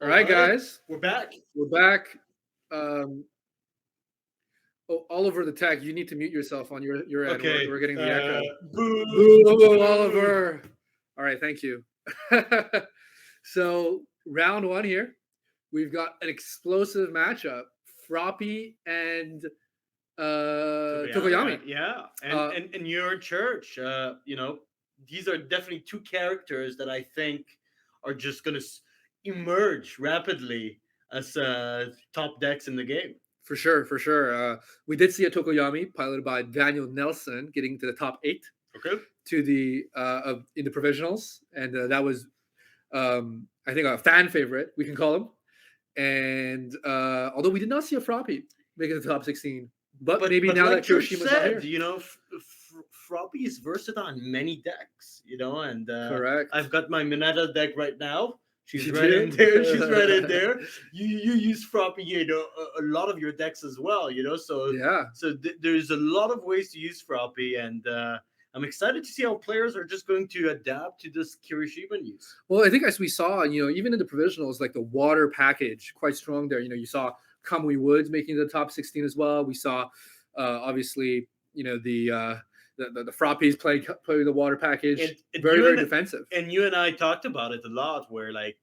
All right, guys. We're back. We're back. Um, Oliver the tech, you need to mute yourself on your end. Okay. We're getting the echo. Boo. Boo, Oliver. All right, thank you. So round one here, we've got an explosive matchup: Froppy and Tokoyami. Yeah, and your church. These are definitely two characters that I think are just gonna emerge rapidly as top decks in the game. For sure, for sure. We did see a Tokoyami piloted by Daniel Nelson getting to the top 8 to the in the provisionals, and that was I think a fan favorite, we can call him. And although we did not see a Froppy making the top 16, but maybe now like that Kiroshima's not here. Froppy is versatile on many decks, and Correct. I've got my Mineta deck right now. She's You right do? in there. She's right in there. You use Froppy, a lot of your decks as well, So Yeah. So there's a lot of ways to use Froppy, and I'm excited to see how players are just going to adapt to this Kirishima news. Well, I think as we saw, even in the provisionals, like the water package, quite strong there. You saw Kamui Woods making the top 16 as well. We saw, obviously, the Frappies play the water package, and very defensive. And you and I talked about it a lot, where like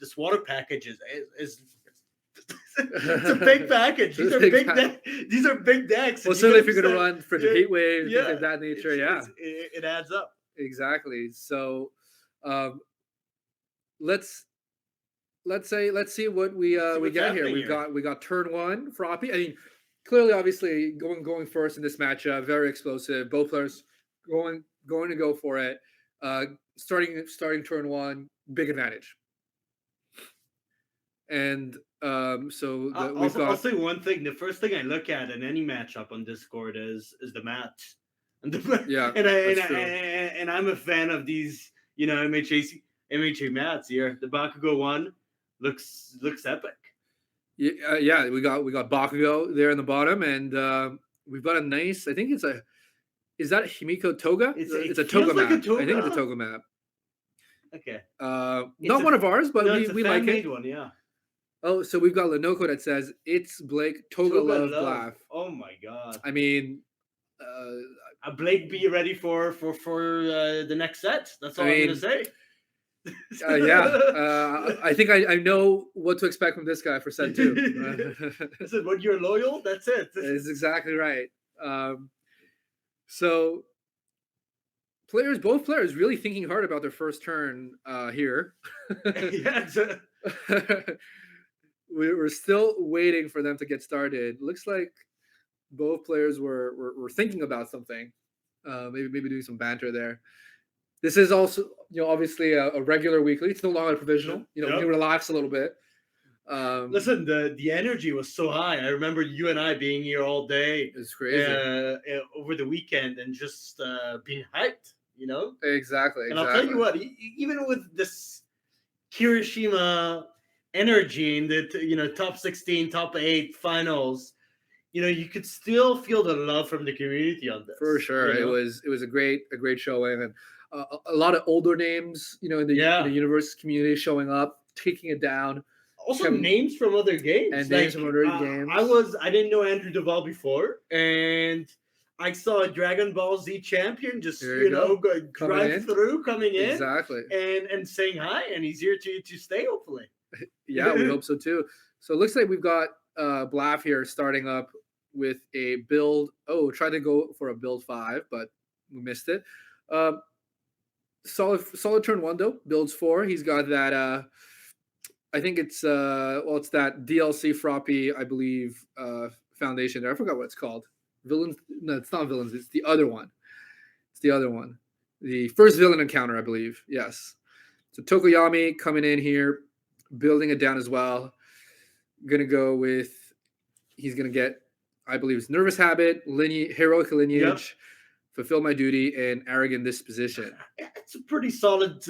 this water package is it's a big package. These are big decks. Well, certainly if you're going to run for the heat wave, things of that nature, it adds up. Exactly. So, let's see what we get here. We got turn one, Froppy. I mean, clearly, obviously, going first in this matchup, very explosive. Both players going to go for it. Starting turn one, big advantage. And I'll say one thing. The first thing I look at in any matchup on Discord is the match. And I'm a fan of these, MHA mats here. The Bakugo one looks epic. Yeah, we got Bakugo there in the bottom, and we've got a nice. I think is that a Himiko Toga? It's a Toga map. I think it's a Toga map. Okay. Not one of ours, but we like it. One, yeah. Oh, so we've got Lenoko that says it's Blake Toga love Blaff. Oh my god! I mean, Blake, be ready for the next set. That's all I'm gonna say. I think I know what to expect from this guy for set 2. Listen, when you're loyal, that's it. That's exactly right. So both players really thinking hard about their first turn here. We're still waiting for them to get started. Looks like both players were thinking about something. Maybe doing some banter there. This is also, obviously a regular weekly. It's no longer a provisional. You can relax a little bit. Listen, the energy was so high. I remember you and I being here all day. It's crazy. Over the weekend and just being hyped, Exactly. And I'll tell you what, even with this Kirishima energy in the top 16, top 8 finals, you could still feel the love from the community on this. For sure. It was a great showing, and a lot of older names, in the universe community showing up, taking it down. Also, names from other games. And names from other games. I didn't know Andrew Duval before, and I saw a Dragon Ball Z champion just drive through, coming in, exactly, and saying hi, and he's here to stay, hopefully. Yeah, we hope so too. So it looks like we've got Blaff here starting up with a build. Oh, tried to go for a build 5, but we missed it. Solid turn 1 though. Builds 4. He's got that. I think it's it's that DLC Froppy, I believe, foundation there. I forgot what it's called. Villains? No, it's not Villains. It's the other one. The first villain encounter, I believe. Yes. So Tokoyami coming in here, building it down as well. Gonna go with. He's gonna get, I believe, it's Nervous Habit, Heroic Lineage, Fulfill My Duty, and Arrogant Disposition. It's a pretty solid,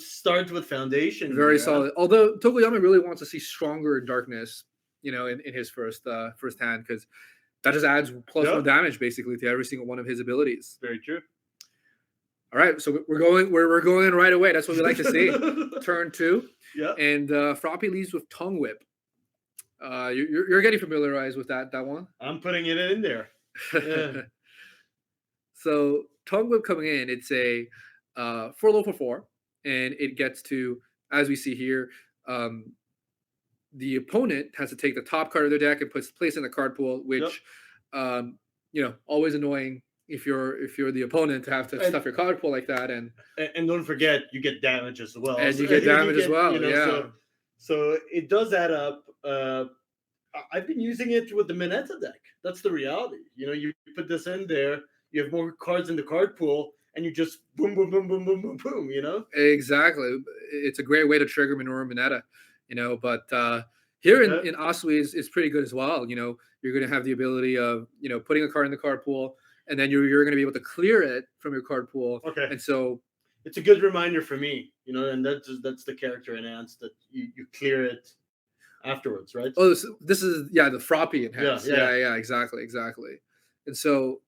start with foundation. Very solid. Although Tokoyami really wants to see stronger Darkness, in his first hand, because that just adds +1 damage basically to every single one of his abilities. Very true. All right, so we're going in right away. That's what we like to see. Turn 2. Yeah. And Froppy leads with Tongue Whip. You're getting familiarized with that one. I'm putting it in there. Yeah. So Tongue Whip coming in, it's a 4 low for 4, and it gets to, as we see here, the opponent has to take the top card of their deck and place in the card pool, which always annoying if you're the opponent to have to stuff your card pool like that. And don't forget, you get damage as well. And you get damage as well. Yeah. So it does add up. I've been using it with the Mineta deck. That's the reality. You put this in there, you have more cards in the card pool, and you just boom, boom, boom, boom, boom, boom, boom. Exactly. It's a great way to trigger Minoru Mineta. But here in Asui is pretty good as well. You're going to have the ability of putting a card in the card pool, and then you're going to be able to clear it from your card pool. Okay. And so it's a good reminder for me, and that's the character enhance, that you clear it afterwards, right? Oh, this is the Froppy enhance. Yeah, exactly. And so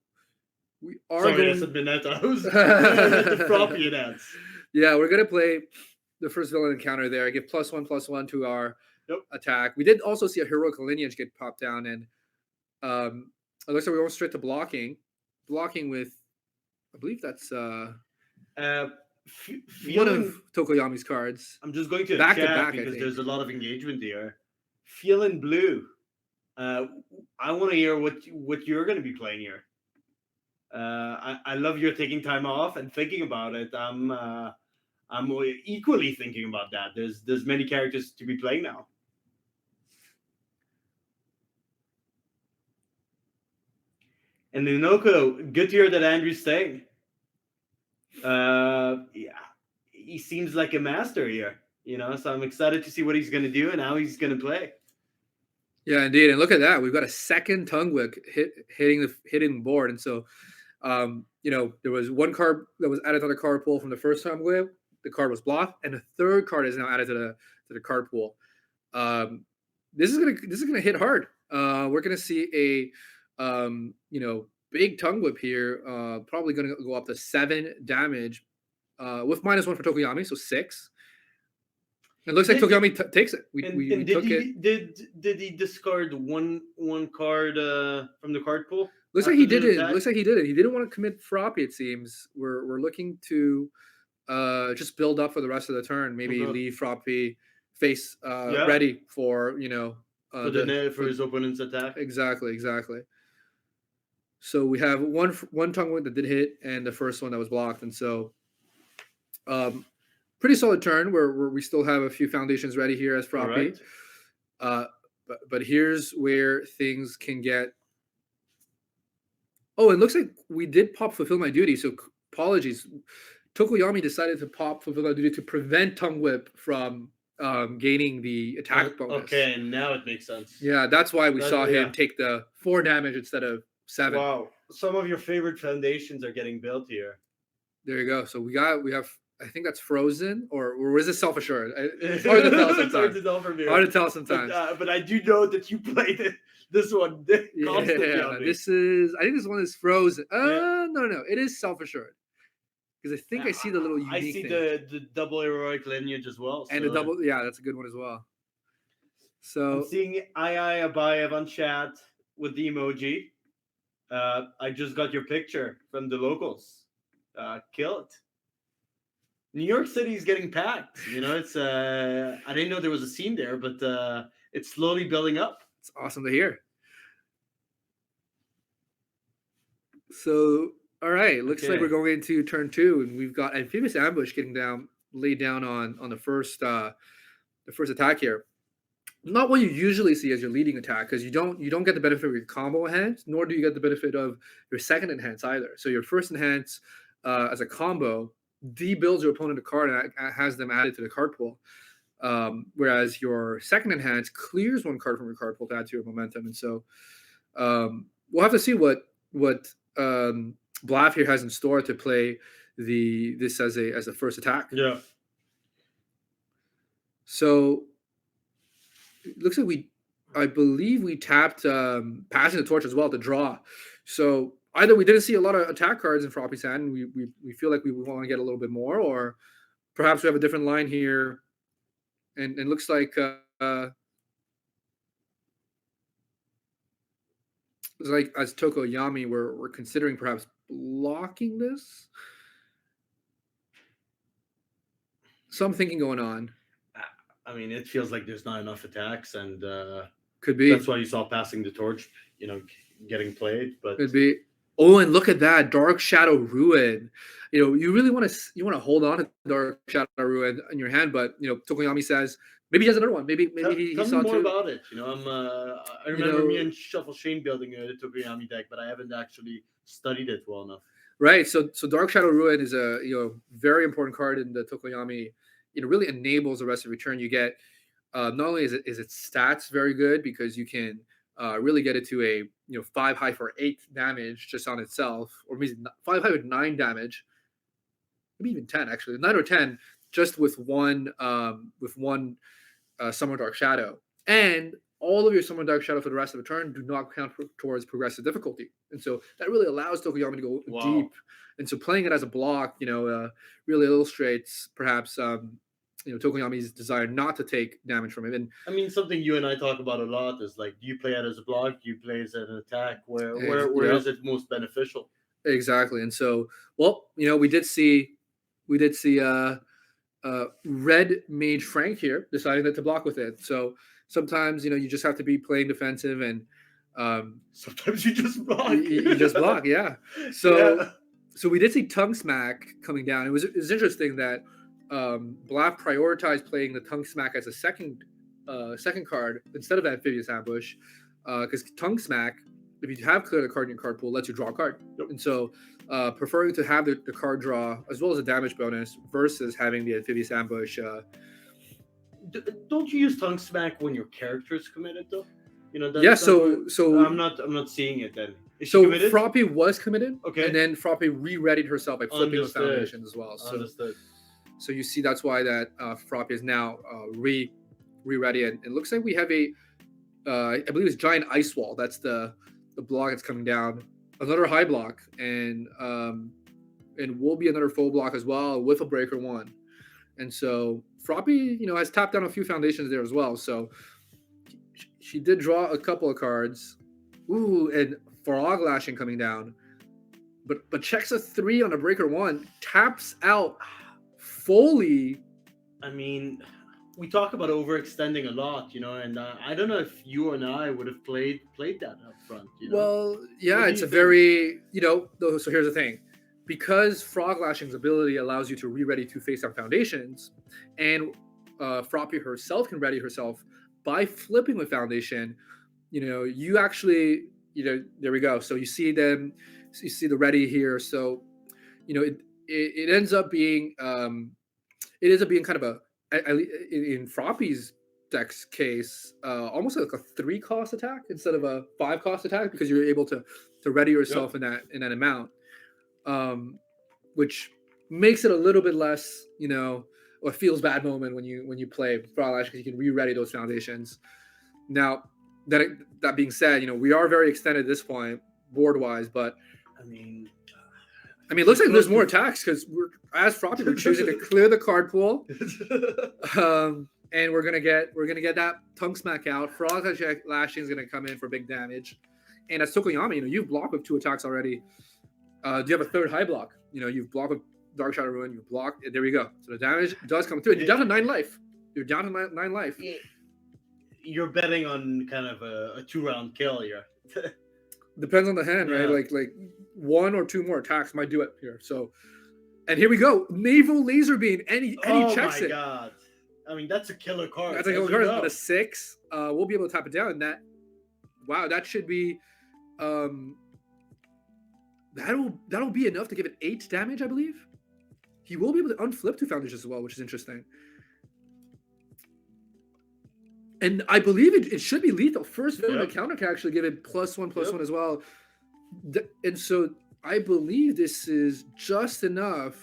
we are Sorry, I said Mineta. The Froppy enhance. Yeah, we're gonna play the first villain encounter there. I give +1/+1 to our attack. We did also see a heroic lineage get popped down, and it looks like we're going straight to blocking with, I believe that's one of Tokoyami's cards. I'm just going to back to back because there's a lot of engagement here. Feeling blue. I want to hear what you're going to be playing here. I love your taking time off and thinking about it. I'm equally thinking about that. There's many characters to be playing now. And Inoko, good to hear that Andrew's staying. Yeah, he seems like a master here, so I'm excited to see what he's going to do and how he's going to play. Yeah, indeed. And look at that. We've got a second Tongue Whip hitting the board. And so, there was one card that was added to the card pool from the first Tongue Whip. The card was blocked, and the third card is now added to the card pool. This is gonna hit hard. We're gonna see a big Tongue Whip here. Probably gonna go up to 7 damage, with -1 for Tokoyami, so 6. It looks like Tokoyami takes it. We took it. Did he discard one card from the card pool? Looks like he did it. Looks like he did it. He didn't want to commit Froppy, it seems. We're looking to just build up for the rest of the turn. Maybe leave Froppy face ready for for his opponent's attack. Exactly. So we have one Tongue Whip that did hit, and the first one that was blocked, and so pretty solid turn where we still have a few foundations ready here as Froppy. Right. But here's where things can get. Oh, it looks like we did pop Fulfill My Duty. So apologies. Tokoyami decided to pop Fulfill My Duty to prevent Tongue Whip from gaining the attack bonus. Okay, now it makes sense. Yeah, that's why we saw him take the 4 damage instead of 7. Wow, some of your favorite foundations are getting built here. There you go. So we have. I think that's Frozen, or is it Self-Assured? It's hard to tell sometimes. Hard to tell sometimes. But I do know that you played this one constantly. Yeah, this is. I think this one is Frozen. No, it is Self-Assured. Because I think I see the little unique I see the double heroic lineage as well. And the double, that's a good one as well. So I'm seeing Abayev on chat with the emoji. I just got your picture from the locals. Kill it. New York City is getting packed. It's I didn't know there was a scene there, but it's slowly building up. It's awesome to hear. So, all right, looks like we're going into turn 2, and we've got Amphibious Ambush getting laid down on the first attack here. Not what you usually see as your leading attack, because you don't get the benefit of your combo enhance, nor do you get the benefit of your second enhance either. So your first enhance as a combo debuilds your opponent a card and has them added to the card pool, whereas your second enhance clears 1 card from your card pool to add to your momentum. And so we'll have to see what Blav here has in store to play this as a first attack. Yeah. So it looks like I believe we tapped Passing the Torch as well to draw. So either we didn't see a lot of attack cards in Froppy's hand, and we feel like we want to get a little bit more, or perhaps we have a different line here, and it looks like it's like as Tokoyami, we're considering perhaps blocking this. Some thinking going on. I mean, it feels like there's not enough attacks, and could be that's why you saw passing the torch, getting played. But could be. Oh, and look at that Dark Shadow Ruin. You really want to hold on to Dark Shadow Ruin in your hand, but Tokoyami says maybe he has another one. Maybe he tell saw me more two. about it. I remember me and Shuffle Shane building a Tokoyami deck, but I haven't actually studied it well enough. Right. So Dark Shadow Ruin is a very important card in the Tokoyami. It really enables the rest of your turn. You get not only is its stats very good because you can really get it to a 5 high for 8 damage just on itself, or maybe 5 high with 9 damage, maybe even 10 actually, 9 or 10 just with one Summon Dark Shadow, and all of your Summon Dark Shadow for the rest of the turn do not count towards progressive difficulty, and so that really allows Tokoyami to go deep. And so playing it as a block, really illustrates perhaps Tokoyami's desire not to take damage from it. And I mean, something you and I talk about a lot is like, do you play it as a block? Do you play it as an attack? Where is it most beneficial? Exactly. And so, we did see Red Mage Frank here deciding that to block with it. So sometimes you just have to be playing defensive, and sometimes you just block. You just block, yeah. So we did see Tongue Smack coming down. It was interesting that Black prioritized playing the Tongue Smack as a second card instead of Amphibious Ambush, because Tongue Smack, if you have cleared a card in your card pool, lets you draw a card. Yep. And so preferring to have the card draw as well as a damage bonus versus having the Amphibious Ambush. Don't you use Tongue Smack when your character is committed though? So I'm not seeing it then. So Froppy was committed, okay, and then Froppy re-readied herself by flipping the foundation as well. So, understood. So you see that's why that Froppy is now re-ready, and it looks like we have a I believe it's Giant Ice Wall. That's the block that's coming down. Another high block, and will be another full block as well with a Breaker 1. And so Froppy, has tapped down a few foundations there as well. So she did draw a couple of cards. Ooh, and Frog Lashing coming down. But checks a 3 on a Breaker 1, taps out fully. I mean, we talk about overextending a lot, and I don't know if you and I would have played that up front. Well, yeah, it's a very, so here's the thing. Because Frog Lashing's ability allows you to re-ready 2 face-down foundations, and Froppy herself can ready herself by flipping with foundation, you actually, there we go. So you see them, you see the ready here. So, it ends up being, kind of a, in Froppy's deck's case, almost like a 3-cost attack instead of a 5-cost attack, because you're able to ready yourself in that amount, which makes it a little bit less, or feels bad moment when you play Frog Lash, because you can re-ready those foundations. Now, that being said, we are very extended at this point board wise, but I mean, it looks like there's more attacks because as Froppy, we're choosing to clear the card pool, and we're gonna get that Tongue Smack out. Frog Lashing is gonna come in for big damage, and as Tokoyami, you've blocked with 2 attacks already. Do you have a 3rd high block? You've blocked with Dark Shadow Ruin. You've blocked, and there we go. So the damage does come through. And you're down to 9 life. You're down to 9 life. You're betting on kind of a 2-round kill here. Depends on the hand, right? Like 1 or 2 more attacks might do it here. So, and here we go. Naval Laser Beam. And he checks it. Oh my god! I mean, that's a killer card. That's a killer card. But a 6, we'll be able to tap it down. And that should be, that'll be enough to give it 8 damage, I believe. He will be able to unflip 2 foundations as well, which is interesting. And I believe it should be lethal. First villain the counter can actually give it +1/+1 as well. And so I believe this is just enough,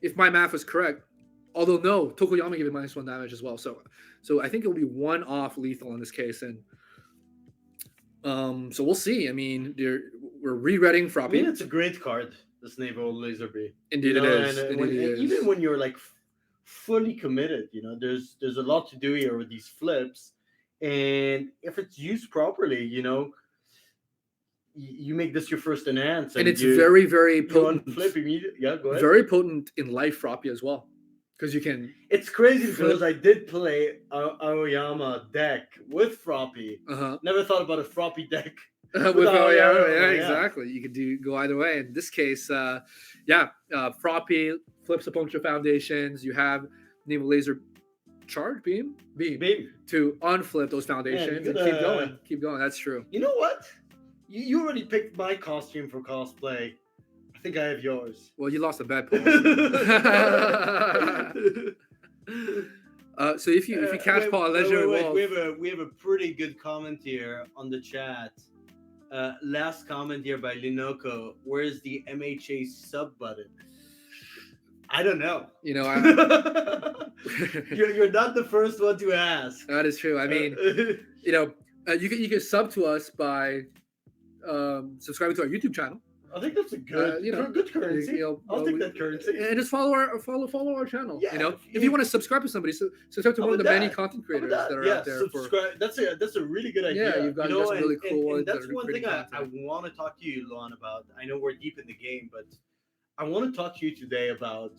if my math was correct. Although no, Tokoyami gave it -1 damage as well. So I think it will be 1 off lethal in this case. And so we'll see. I mean, we're re-reading I Froppy. mean, it's a great card, this Naval Laser B. Indeed, You know, it is. and Indeed, it is. even when you're like fully committed, you know, there's a lot to do here with these flips, and if it's used properly, you know, you make this your first enhance, and it's you, very, very potent. You unflip immediately. Yeah, go ahead. Very potent in life Froppy as well, because you can. It's crazy because I did play Aoyama deck with Froppy. Never thought about a Froppy deck. With Aoyama, yeah, exactly. You could go either way. In this case, Froppy flips a bunch of foundations. You have Naval Laser charge beam to unflip those foundations and keep going. That's true. You know what? You already picked my costume for cosplay. I think I have yours. Well, you lost a bet, Paul. So if you catch Paul, wait, we have a pretty good comment here on the chat. Last comment here by Linoko. Where's the MHA sub button? I don't know. You know, you're not the first one to ask. That is true. I mean, you know, you can sub to us by subscribing to our YouTube channel. I think that's a good, good currency. I'll take that currency. And just follow our channel. Yeah, you know, if you want to subscribe to somebody, subscribe to one of the many content creators that are out there. Subscribe. That's a really good idea. Yeah, you've got some really cool ones. And that's one thing I want to talk to you, Luan, about. I know we're deep in the game, but I want to talk to you today about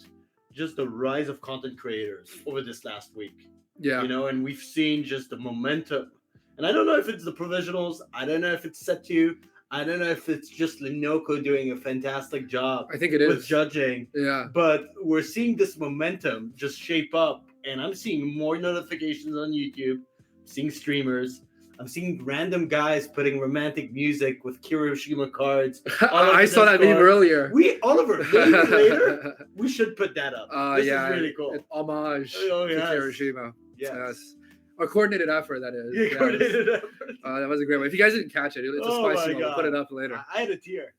just the rise of content creators over this last week. Yeah, you know, and we've seen just the momentum. And I don't know if it's the provisionals. I don't know if it's set to. I don't know if it's just Linoko doing a fantastic job. I think it is with judging. Yeah, but we're seeing this momentum just shape up, and I'm seeing more notifications on YouTube. I'm seeing streamers. I'm seeing random guys putting romantic music with Kiroshima cards. I saw that meme earlier. Oliver, maybe later we should put that up. This is really cool. An homage to Kiroshima. Yes. A coordinated effort, that is. Yeah, coordinated effort. That was a great one. If you guys didn't catch it, it's a spicy one. We'll put it up later. I had a tear.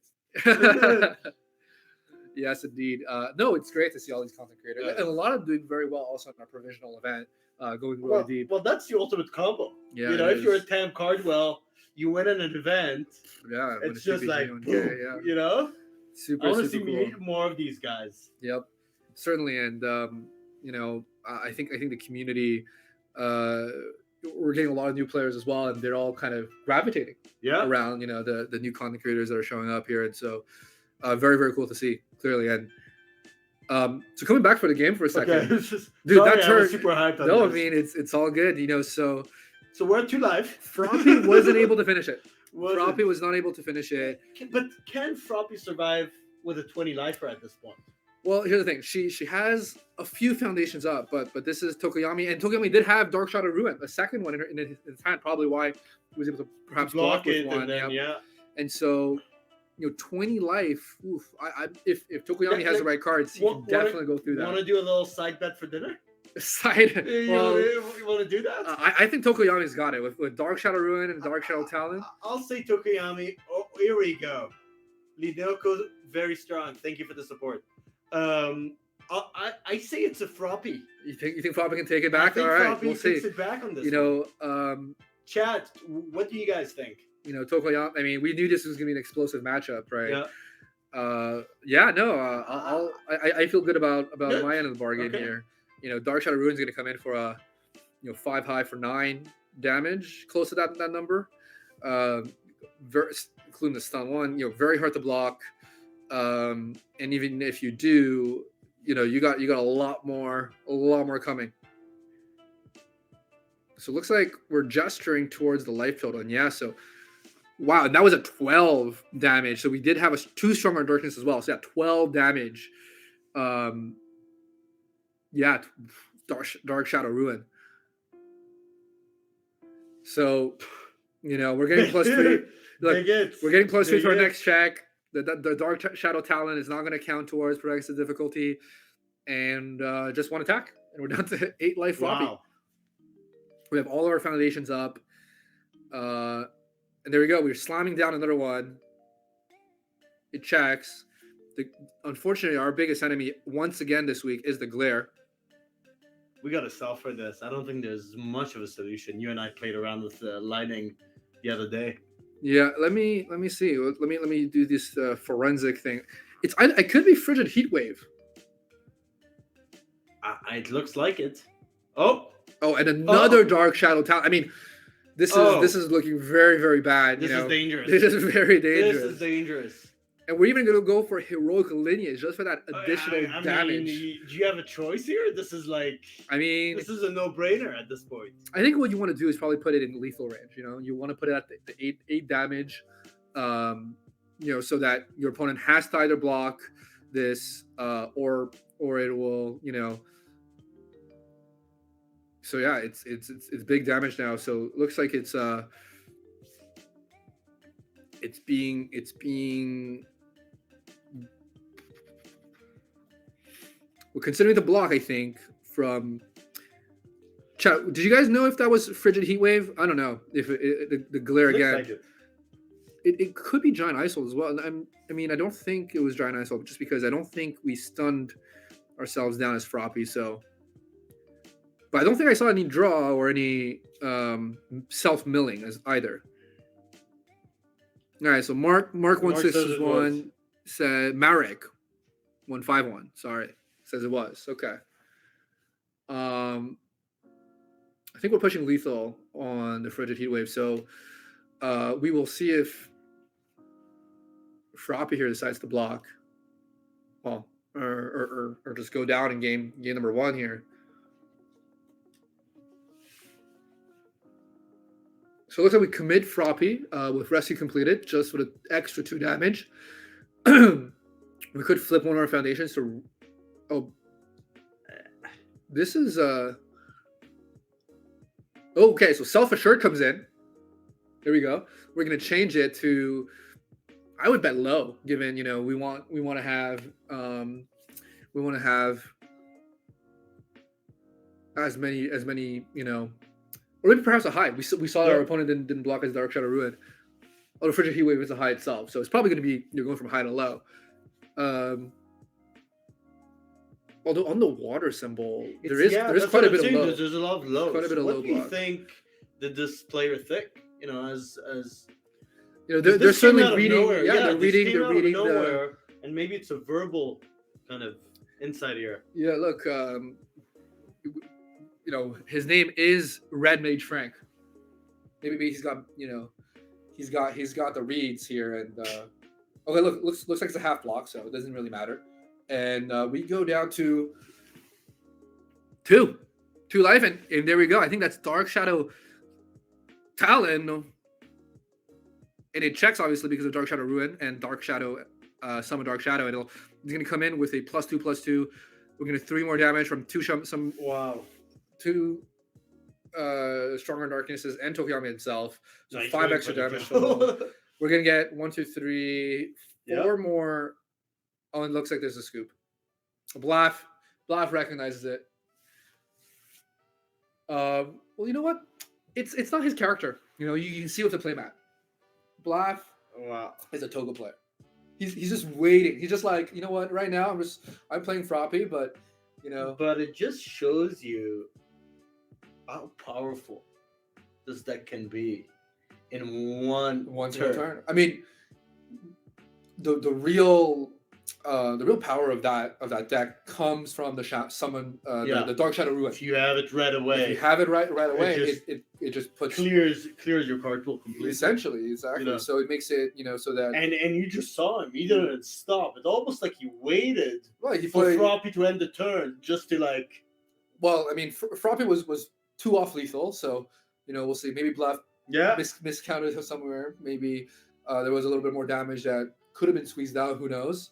Yes, indeed. No, it's great to see all these content creators. And a lot of them doing very well also in our provisional event, going really deep. Well, that's the ultimate combo. Yeah, you know, if you're a Tam Cardwell, you win in an event. Yeah, it's just like, boom, you know? Super, I want to see cool. more of these guys. Yep, certainly. And, you know, I think the community... we're getting a lot of new players as well, and they're all kind of gravitating around, you know, the new content creators that are showing up here, and so very, very cool to see, clearly. And so coming back for the game for a second, dude, that turn, super hyped on no, this. I mean it's all good, you know. So we're at 2 live. Froppy wasn't able to finish it. Froppy was not able to finish it. But can Froppy survive with a 20 lifer at this point? Well, here's the thing. She has a few foundations up, but this is Tokoyami, and Tokoyami did have Dark Shadow Ruin, a second one in his hand, probably why he was able to perhaps block with one. And then, And so, you know, 20 life. Oof, if Tokoyami has the right cards, he can definitely go through that. Want to do a little side bet for dinner? Side. You want to do that? I think Tokoyami's got it with Dark Shadow Ruin and Dark Shadow Talon. I'll say Tokoyami. Oh, here we go. Linoko, very strong. Thank you for the support. I say it's a Froppy. You think Froppy can take it back? All right, Froppy we'll see. Takes it back on this. You know, chat. What do you guys think? You know, Tokoyami. I mean, we knew this was gonna be an explosive matchup, right? Yeah. I feel good about my end of the bargain here. You know, Dark Shadow Ruin's gonna come in for a 5 high for 9 damage, close to that number. Including the stun 1. You know, very hard to block. And even if you do, you know, you got a lot more coming. So it looks like we're gesturing towards the life total. And so wow, and that was a 12 damage. So we did have 2 stronger darkness as well. So 12 damage. Dark Shadow Ruin. So, you know, we're getting plus 3. Look, we're getting plus 3 to our next check. The Dark Shadow Talon is not going to count towards progressive difficulty. And just 1 attack. And we're down to 8 life Froppy. Wow. We have all of our foundations up. And there we go. We're slamming down another one. It checks. Unfortunately, our biggest enemy, once again this week, is the glare. We got to solve for this. I don't think there's much of a solution. You and I played around with lightning the other day. Yeah, let me see. Let me do this forensic thing. I could be frigid heat wave. It looks like it. Oh, Oh, and another dark shadow talent. I mean, this is looking very, very bad. This is dangerous. This is very dangerous. This is dangerous. And we're even gonna go for heroic lineage just for that additional damage. Mean, do you have a choice here? This is like. I mean, this is a no-brainer at this point. I think what you want to do is probably put it in lethal range. You know, you want to put it at the eight damage. You know, so that your opponent has to either block this or it will, you know. So yeah, it's big damage now. So it looks like it's being well, considering the block, I think from chat. Did you guys know if that was frigid heat wave? I don't know if the glare again. Like it could be giant isol as well. And I mean, I don't think it was giant isol just because I don't think we stunned ourselves down as Froppy. So, but I don't think I saw any draw or any self milling as either. All right, so Mark 161 said Marek 151. Sorry, says it was okay. I think we're pushing lethal on the frigid heat wave, so we will see if Froppy here decides to block, well, or just go down in game number 1 here. So it looks like we commit Froppy with rescue completed, just for the extra 2 damage. We could flip one of our foundations to. Oh, this is okay. So self-assured comes in. There we go. We're gonna change it to. I would bet low, given you know we want to have as many you know. Or maybe perhaps a high. We saw our opponent didn't block his Dark Shadow Ruin. Oh, the frigid heat wave is a high itself, so it's probably going to be you're going from high to low. Although on the water symbol, there is quite a bit of low. There's a lot of low. Quite a bit of low. What do you think did this player think? You know, as you know, they're certainly reading. They're reading nowhere, and maybe it's a verbal kind of insight here. Yeah, look. You know, his name is Red Mage Frank. Maybe he's got, you know, he's got the reads here, and okay, looks like it's a half block, so it doesn't really matter. And we go down to 2 life, and there we go. I think that's Dark Shadow Talon, and it checks obviously because of Dark Shadow Ruin and Dark Shadow Summon Dark Shadow. And it's gonna come in with a +2/+2. We're gonna 3 more damage from 2 some. Wow. 2 Stronger Darknesses and Tokoyami itself. So nice, 5 extra damage. We're going to get 1, 2, 3, 4 more. Oh, it looks like there's a scoop. Blaff recognizes it. Well, you know what? It's not his character. You know, you can see with the playmat. Blaff is a Toga player. He's just waiting. He's just like, you know what? Right now I'm playing Froppy, but you know. But it just shows you how powerful this deck can be in one turn. I mean, the real power of that deck comes from the summon the Dark Shadow Ruin. If you have it right away, it just puts clears your card pool completely. Essentially, exactly. You know? So it makes it so that and you just saw him. He didn't stop. It's almost like he waited for Froppy to end the turn just to like. Well, I mean, Froppy was 2 off lethal, so you know we'll see. Maybe Bluff miscounted somewhere. Maybe there was a little bit more damage that could have been squeezed out. Who knows?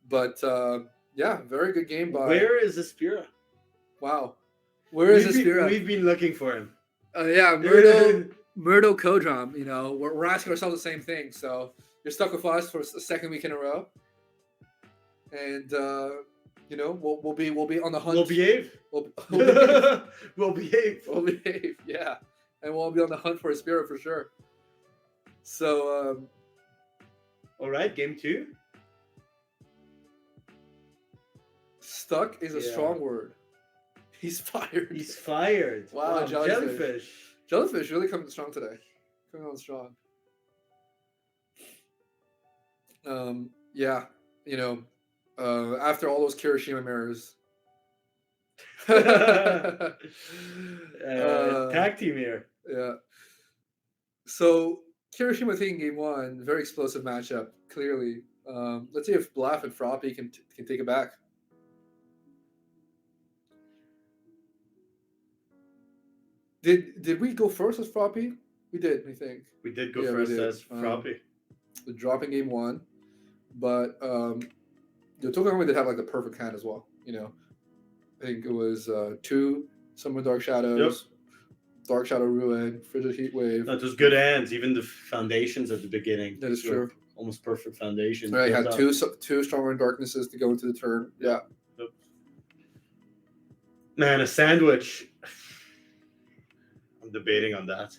But very good game by. Where is Aspira? Wow, where is Aspira? We've been looking for him. Murdo Kodram. You know, we're asking ourselves the same thing. So you're stuck with us for a second week in a row, and you know we'll be on the hunt. We'll behave. We'll behave. We'll behave. Yeah, and we'll be on the hunt for Aspira for sure. So. All right, game 2. Stuck is a strong word. He's fired. Wow, jellyfish. Jellyfish really coming strong today. Coming on strong. Yeah, after all those Kirishima mirrors. uh, Tag team here. yeah. So Kirishima taking game one, very explosive matchup. Clearly, let's see if Bluff and Froppy can take it back. Did we go first as Froppy? We did, I think. We did go first as Froppy. The dropping game one, but the Tokugawa did have like the perfect hand as well. I think it was 2 Summer Dark Shadows, Dark Shadow Ruin, Frigid Heat Wave. No, those good hands. Even the foundations at the beginning. That is true. Almost perfect foundations. Right, had two Stronger Darknesses to go into the turn. Yeah. Yep. Man, a sandwich. I'm debating on that.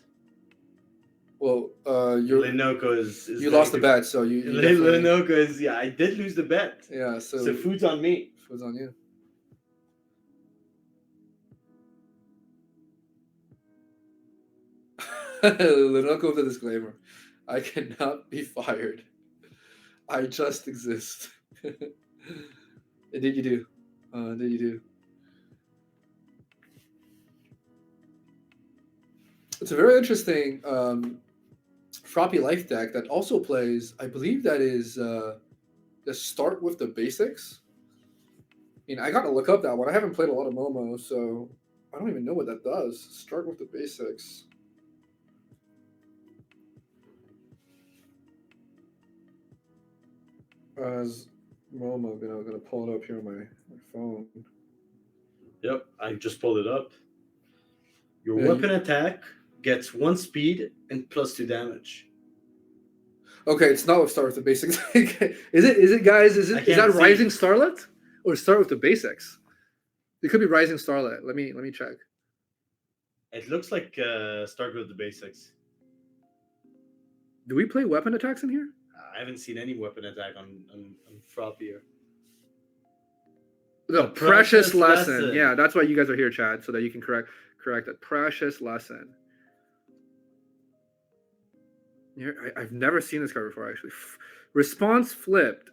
Well, Linoco is you lost the bet, so you Linoco is I did lose the bet. Yeah, so food's on me. Food's on you. Linoco with the disclaimer: I cannot be fired. I just exist. Indeed, you do. Indeed, you do. It's a very interesting Froppy Life deck that also plays, I believe that is the Start with the Basics. I got to look up that one. I haven't played a lot of Momo, so I don't even know what that does. Start with the Basics. As Momo, I'm going to pull it up here on my phone. Yep, I just pulled it up. Your weapon attack gets 1 speed and +2 damage. Okay, it's not with Start with the Basics. Is it, guys? Is that Rising Starlet or Start with the Basics? It could be Rising Starlet. Let me check. It looks like Start with the Basics. Do we play weapon attacks in here? I haven't seen any weapon attack on Froppy here. No, precious lesson. Yeah, that's why you guys are here, Chad, so that you can correct that. Precious lesson. I've never seen this card before, actually. Response flipped.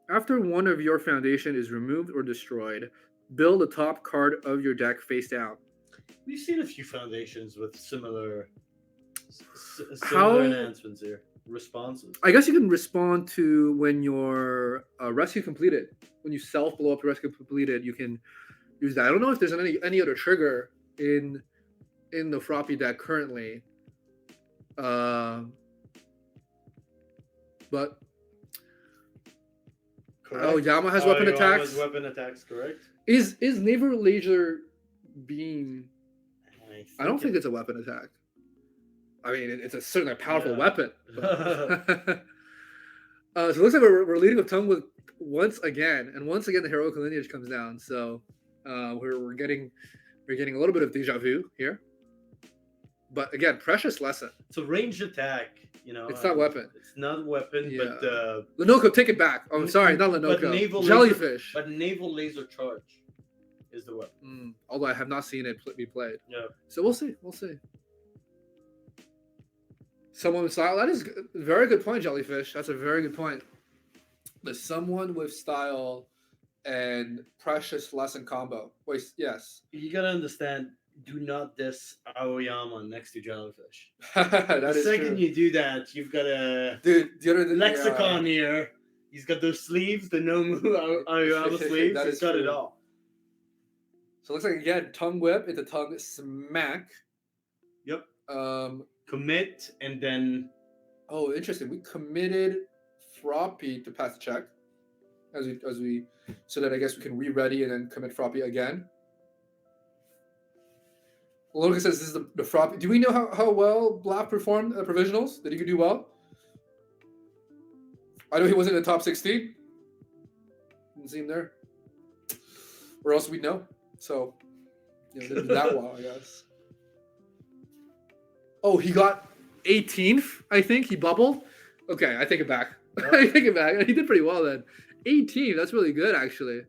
After one of your foundation is removed or destroyed, build a top card of your deck face down. We've seen a few foundations with similar enhancements here. Responses. I guess you can respond to when your rescue completed. When you self blow up the rescue completed, you can use that. I don't know if there's any other trigger in the Froppy deck currently. But correct. Yama has weapon attacks. Weapon attacks, correct. Is Naval Laser Beam? I don't think it's a weapon attack. I mean, it's certainly a powerful weapon. So it looks like we're leading with Tongue with once again the heroic lineage comes down. So we're getting a little bit of deja vu here. But again, precious lesson. It's a ranged attack. It's not weapon. It's not weapon, but Linoco, take it back. Oh, I'm sorry, not Linoco. Jellyfish. But Naval Laser Charge is the weapon. Although I have not seen it be played. Yeah. So we'll see. Someone with style. That is a very good point, Jellyfish. That's a very good point. The someone with style and precious lesson combo. Wait, yes. You gotta understand. Do not diss Aoyama next to Jellyfish. The second you do that, you've got a lexicon here. He's got those sleeves, the Nomu Aoyama sleeves. He's got it all. So it looks like, again, tongue whip into tongue smack. Yep. Commit and then. Oh, interesting. We committed Froppy to pass the check, as we, so that I guess we can re-ready and then commit Froppy again. Logan says this is the Froppy. Do we know how well Black performed at provisionals? Did he do well? I know he wasn't in the top 16. Didn't see him there. Or else we'd know. So, didn't do that well, I guess. Oh, he got 18th, I think. He bubbled. Okay, I take it back. I take it back. He did pretty well then. 18th, that's really good, actually.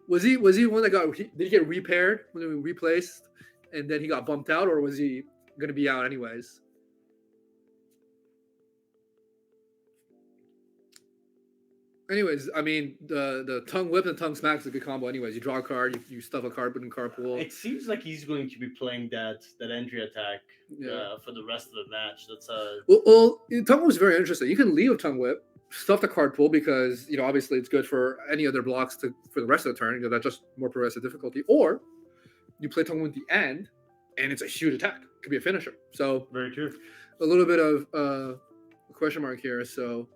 Was he one that did he get repaired when we replaced? And then he got bumped out, or was he going to be out anyways? Anyways, I mean, the tongue whip and tongue smack is a good combo. Anyways, you draw a card, you stuff a card in card pool. It seems like he's going to be playing that entry attack for the rest of the match. That's well, tongue whip is very interesting. You can leave a tongue whip, stuff the card pool because obviously it's good for any other blocks for the rest of the turn. That's just more progressive difficulty. Or you play tongue whip at the end, and it's a huge attack. It could be a finisher. So very true. A little bit of a question mark here. So.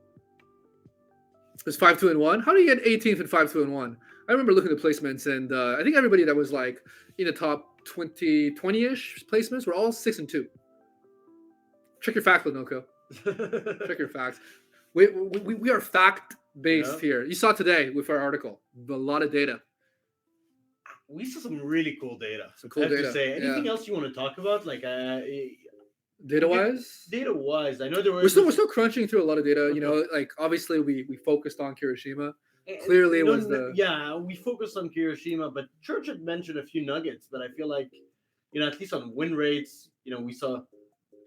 It's 5-2-1. How do you get 18th and 5-2-1? I remember looking at the placements, and I think everybody that was like in the top 20-ish placements were all 6-2. Check your facts, Lenoco. Check your facts. We are fact based here. You saw today with our article a lot of data. We saw some really cool data. Some cool data. To say. Anything else you want to talk about? Like data-wise, I know there were. We're still crunching through a lot of data. Like obviously we focused on Kirishima. Clearly, it was we focused on Kirishima, but Church had mentioned a few nuggets. But I feel like at least on win rates, we saw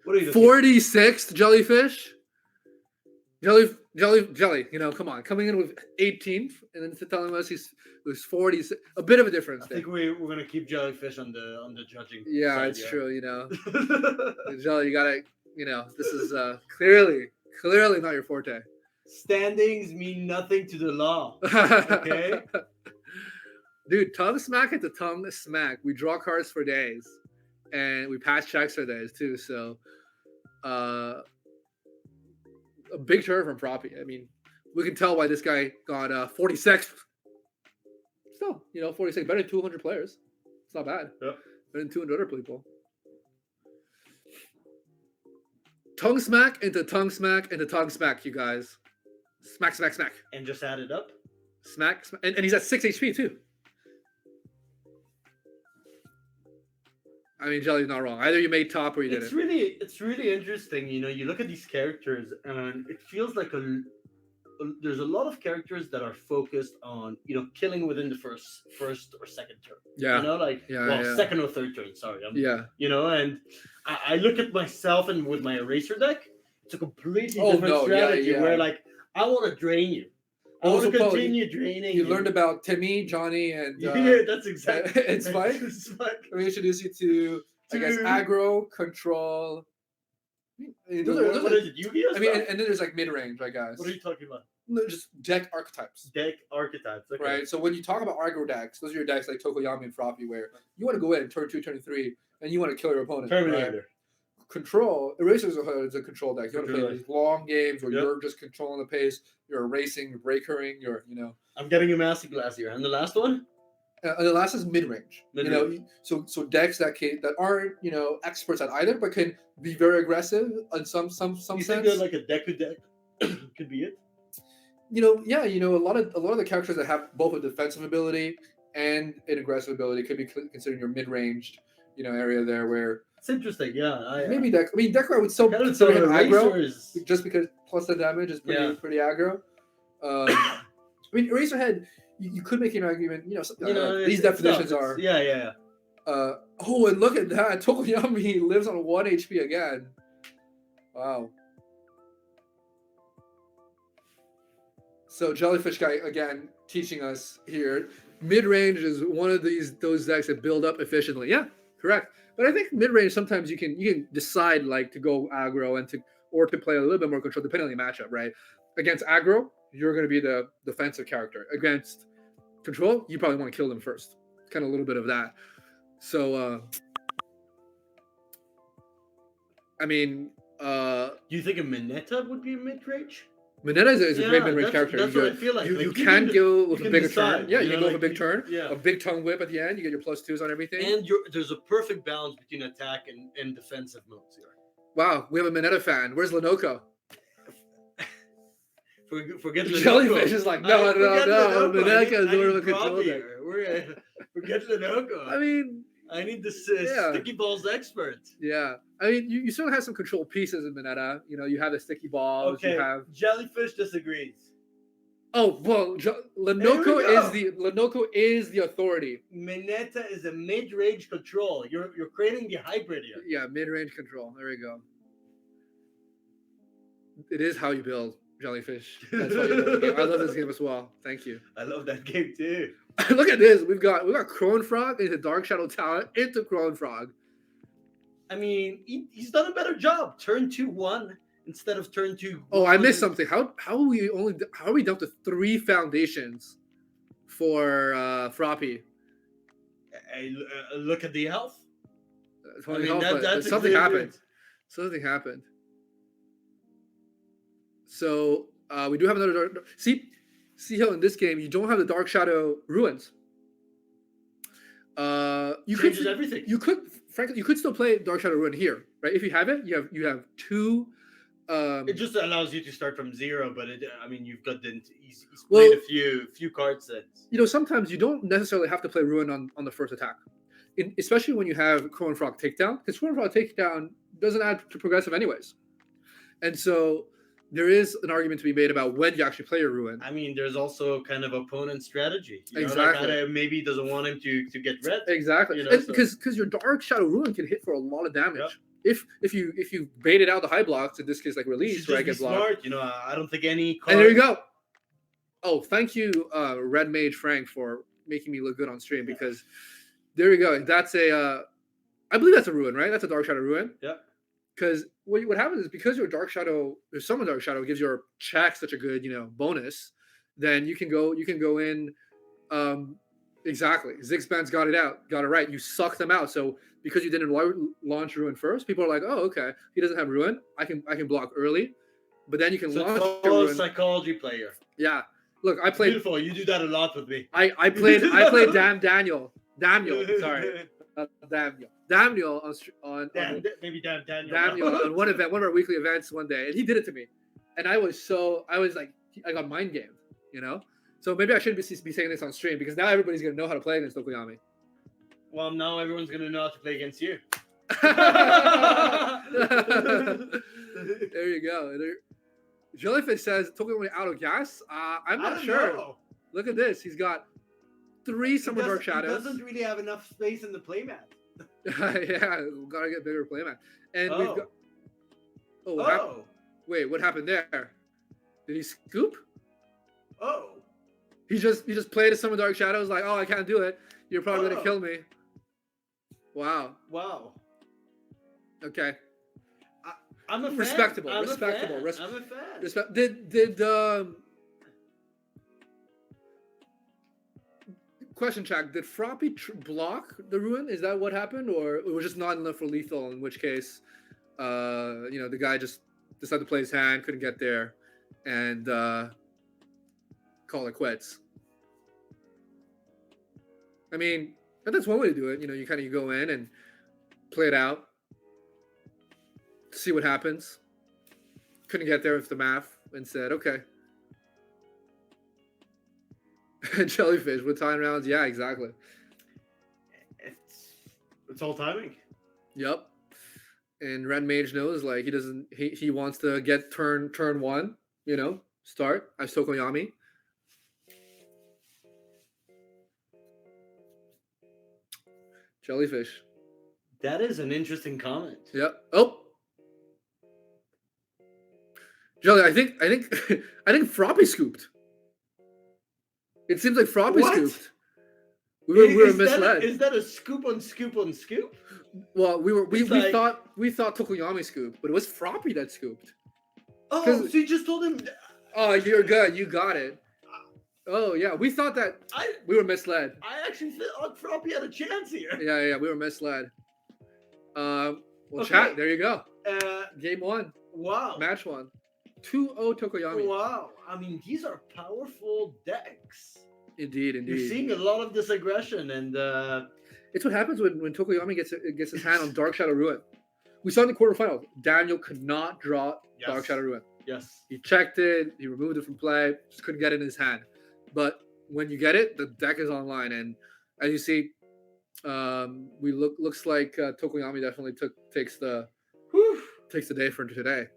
46th jellyfish. Jelly. Come on, coming in with 18th, and then telling us it was 40. A bit of a difference. I think we're gonna keep jellyfish on the judging. Yeah, side, it's true. Jelly, you gotta. This is clearly not your forte. Standings mean nothing to the law. Okay. Dude, tongue smack into tongue smack. We draw cards for days, and we pass checks for days too. So, a big turn from Proppy. I mean, we can tell why this guy got 46th. Still, 46, better than 200 players. It's not bad. Yeah. Better than 200 other people. Tongue smack into tongue smack into tongue smack, you guys. Smack, smack, smack. And just add it up. Smack, smack. And he's at 6 HP too. I mean, Jelly's not wrong. Either you made top or you didn't. It's really interesting. You look at these characters, and it feels like there's a lot of characters that are focused on killing within the first or second turn. Yeah. Second or third turn. Sorry. And I look at myself and with my eraser deck, it's a completely different strategy where I want to drain you. I want to continue draining you. You learned about Timmy, Johnny, and that's exactly. And Spike. Let me introduce you to I guess aggro, control. What is it? Yu-Gi-Oh? I mean, and then there's like mid-range, right, guys? What are you talking about? No, just deck archetypes. Deck archetypes, okay. Right. So when you talk about aggro decks, those are your decks like Tokoyami and Froppy, where you want to go in turn 2, turn 3, and you want to kill your opponent. Terminator. Right? Control Eraser's a control deck. You want to play these long games where you're just controlling the pace. You're erasing, you're breakering. I'm getting a master glass here, and the last one. And the last is mid-range. So decks that aren't experts at either, but can be very aggressive in some sense. You think they're like a Deku deck could be it? A lot of the characters that have both a defensive ability and an aggressive ability could be considered your mid-ranged area there where. It's interesting, yeah. Maybe Deku. I mean, Deku I would still consider him aggro, just because plus the damage is pretty aggro. I mean, Eraserhead, you could make an argument. These definitions are. Yeah. And look at that, Tokoyami lives on 1 HP again. Wow. So Jellyfish guy again teaching us here. Mid-range is one of those decks that build up efficiently. Yeah, correct. But I think mid-range sometimes you can decide to go aggro and to play a little bit more control depending on the matchup, right? Against aggro, you're going to be the defensive character. Against control, you probably want to kill them first. Kind of a little bit of that. So, I mean, do you think a Mineta would be mid-range? Mineta is a great mid-range character. That's what I feel like. You can go with a bigger turn. Yeah, you can go with a big turn. Yeah. A big tongue whip at the end. You get your +2s on everything. And there's a perfect balance between attack and defensive moves here. Wow, we have a Mineta fan. Where's Lenoco? Forget Lenoco. Jellyfish is like, no. Mineta is more of a control deck. Forget Lenoco. I mean, I need this sticky balls expert. Yeah. I mean, you still have some control pieces in Mineta. You have the sticky balls. Okay. You have... Jellyfish disagrees. Oh well, Lenoco is the authority. Mineta is a mid-range control. You're creating the hybrid here. Yeah, mid-range control. There we go. It is how you build. Jellyfish. That's why you love the game. I love this game as well. Thank you. I love that game too. Look at this. We've got Crone Frog into Dark Shadow Talent into Crone Frog. I mean, he's done a better job. Turn 2-1 instead of turn 2. Oh, I missed something. How are we down to 3 foundations for Froppy? Look at the health. Something happened. Something happened. So we do have another. See how in this game you don't have the Dark Shadow ruins. Changes everything. Frankly, you could still play Dark Shadow Ruin here, right? If you have it, you have 2. It just allows you to start from 0, but you've got he's played a few card sets. Sometimes you don't necessarily have to play Ruin on the first attack, especially when you have Crone Frog Takedown, because Crone Frog Takedown doesn't add to progressive anyways, and so there is an argument to be made about when you actually play a Ruin. I mean, there's also kind of opponent strategy. Exactly. Maybe he doesn't want him to get red. Exactly. Because your Dark Shadow Ruin can hit for a lot of damage. Yep. If you baited out the high blocks, in this case like release, right? Get blocked. Smart. I don't think any card... And there you go. Oh, thank you, Red Mage Frank, for making me look good on stream, because there you go. That's I believe that's a Ruin, right? That's a Dark Shadow Ruin. Yep. Because what happens is, because your Dark Shadow, there's some Dark Shadow gives your check such a good bonus, then you can go in. Exactly, Zigzban's got it right. You suck them out. So because you didn't launch Ruin first, people are like, oh, okay, he doesn't have Ruin. I can block early, but then you can launch your Ruin. Psychology player. Yeah, look, I played. Beautiful. You do that a lot with me. I played Daniel. Sorry. Daniel on one event, one of our weekly events one day, and he did it to me, and I was like, I got mind gamed, So maybe I shouldn't be saying this on stream, because now everybody's gonna know how to play against Tokoyami. Well, now everyone's gonna know how to play against you. There you go. Jellyfish says Tokoyami out of gas. I'm not sure. Know. Look at this. He's got 3 Summer Dark Shadows. He doesn't really have enough space in the playmat. Yeah, gotta get bigger playmat. And we've got. Wait, what happened there? Did he scoop? Oh. He just played a Summer Dark Shadows like, oh, I can't do it. You're probably gonna kill me. Wow. Okay. I'm a fan. Respectable. I'm a fan. Did question, Jack, did Froppy block the Ruin? Is that what happened, or it was just not enough for lethal? In which case, the guy just decided to play his hand, couldn't get there, and call it quits. I mean, that's one way to do it. You go in and play it out, see what happens. Couldn't get there with the math, and said, okay. Jellyfish with time rounds. Yeah, exactly. It's all timing. Yep. And Red Mage knows, like, he wants to get turn 1, start as Tokoyami. Jellyfish. That is an interesting comment. Yep. Oh. Jelly, I think Froppy scooped. It seems like Froppy scooped. We were misled. Is that a scoop on scoop on scoop? Well, we thought Tokoyami scooped, but it was Froppy that scooped. Oh, so you just told him. Oh, you're good. You got it. Oh yeah, we thought that we were misled. I actually thought Froppy had a chance here. Yeah, we were misled. Chat. There you go. Game 1. Wow. Match 1. 2-0 Tokoyami. Wow. I mean, these are powerful decks. Indeed. You're seeing a lot of this aggression, and it's what happens when Tokoyami gets his hand on Dark Shadow Ruin. We saw in the quarterfinals, Daniel could not draw Dark Shadow Ruin. Yes. He checked it, he removed it from play, just couldn't get it in his hand. But when you get it, the deck is online, and as you see, looks like Tokoyami definitely takes the day for today.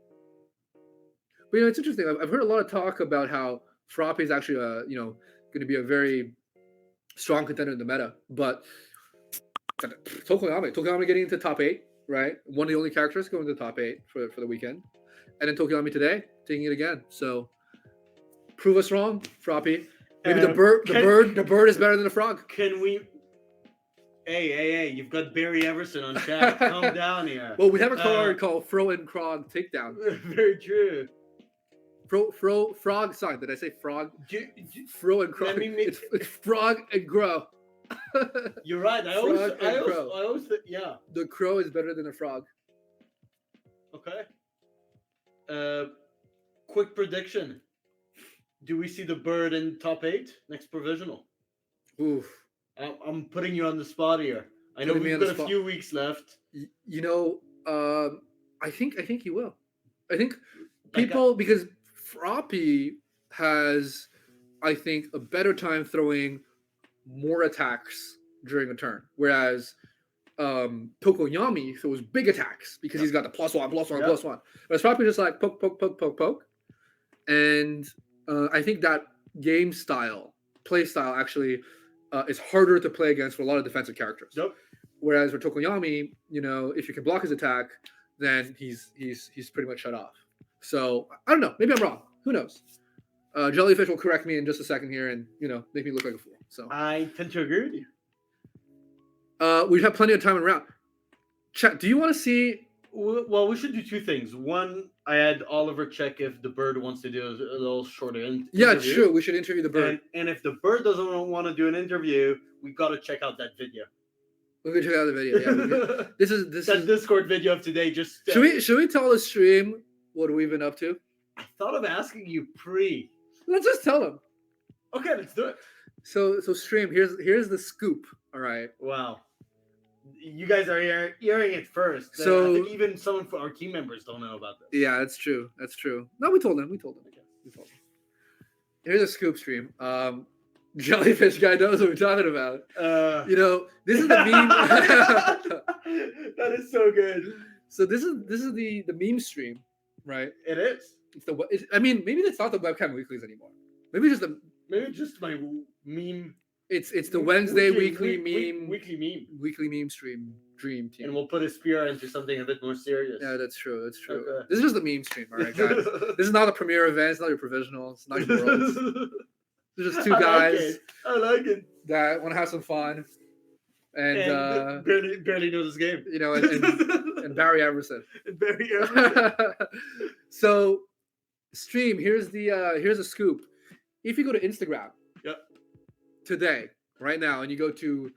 But it's interesting. I've heard a lot of talk about how Froppy is actually going to be a very strong contender in the meta. But Tokoyami getting into top 8, right? One of the only characters going to the top 8 for the weekend, and then Tokoyami today taking it again. So Prove us wrong, Froppy. Maybe the bird is better than the frog. Can we? Hey! You've got Barry Everson on chat. Calm down here. Well, we have a card called Fro and Krog Takedown. Very true. Frog. Sorry, did I say frog? Fro and Krog. It's frog and grow. You're right. I always think, yeah. The crow is better than a frog. Okay. Quick prediction. Do we see the bird in top 8 next provisional? Oof. I'm putting you on the spot here. I know we've got a few weeks left. I think you will. I think people, because Froppy has, I think, a better time throwing more attacks during a turn, whereas Tokoyami throws big attacks because he's got the +1, +1. Whereas Froppy just like poke, and I think that play style actually is harder to play against for a lot of defensive characters. Yep. Whereas for Tokoyami, if you can block his attack, then he's pretty much shut off. So I don't know. Maybe I'm wrong. Who knows? Jellyfish will correct me in just a second here and make me look like a fool. So I tend to agree with you. We have plenty of time around. Chat, do you want to see? Well, we should do 2 things. One, I had Oliver check if the bird wants to do a little shorter interview. Yeah, true. We should interview the bird. And if the bird doesn't want to do an interview, we got to check out that video. We're gonna check out the video. Yeah, this is Discord video of today. Just should we tell the stream what we've been up to? I thought of asking you Let's just tell them. Okay, let's do it. So stream. Here's the scoop. All right. Wow. You guys are hearing it first. So I think even some of our team members don't know about this. Yeah, that's true. No, we told them. Here's a scoop stream. Jellyfish guy knows what we're talking about. This is the meme. That is so good. So this is the meme stream, right? It is. Maybe it's not the webcam weeklies anymore. Maybe just my meme. It's the Wednesday weekly meme stream dream team. And we'll put a spear into something a bit more serious. Yeah, that's true. Okay. This is just the meme stream, all right, guys. This is not a premiere event. It's not your provisional. It's not your worlds. There's just 2 guys. I like it. That want to have some fun. And barely know this game. And Barry Everson. So, stream. Here's a scoop. If you go to Instagram, today, right now, and you go to,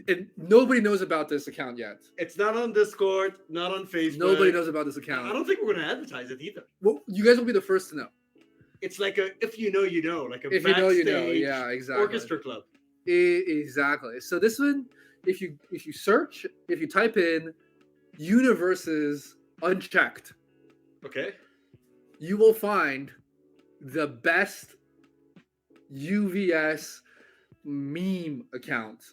and nobody knows about this account yet. It's not on Discord, not on Facebook. Nobody knows about this account. I don't think we're going to advertise it either. Well, you guys will be the first to know. It's like if you know, you know, like a if backstage you know, yeah, exactly. Orchestra club. Exactly. So this one, if you type in universes unchecked, okay, you will find the best UVS meme account.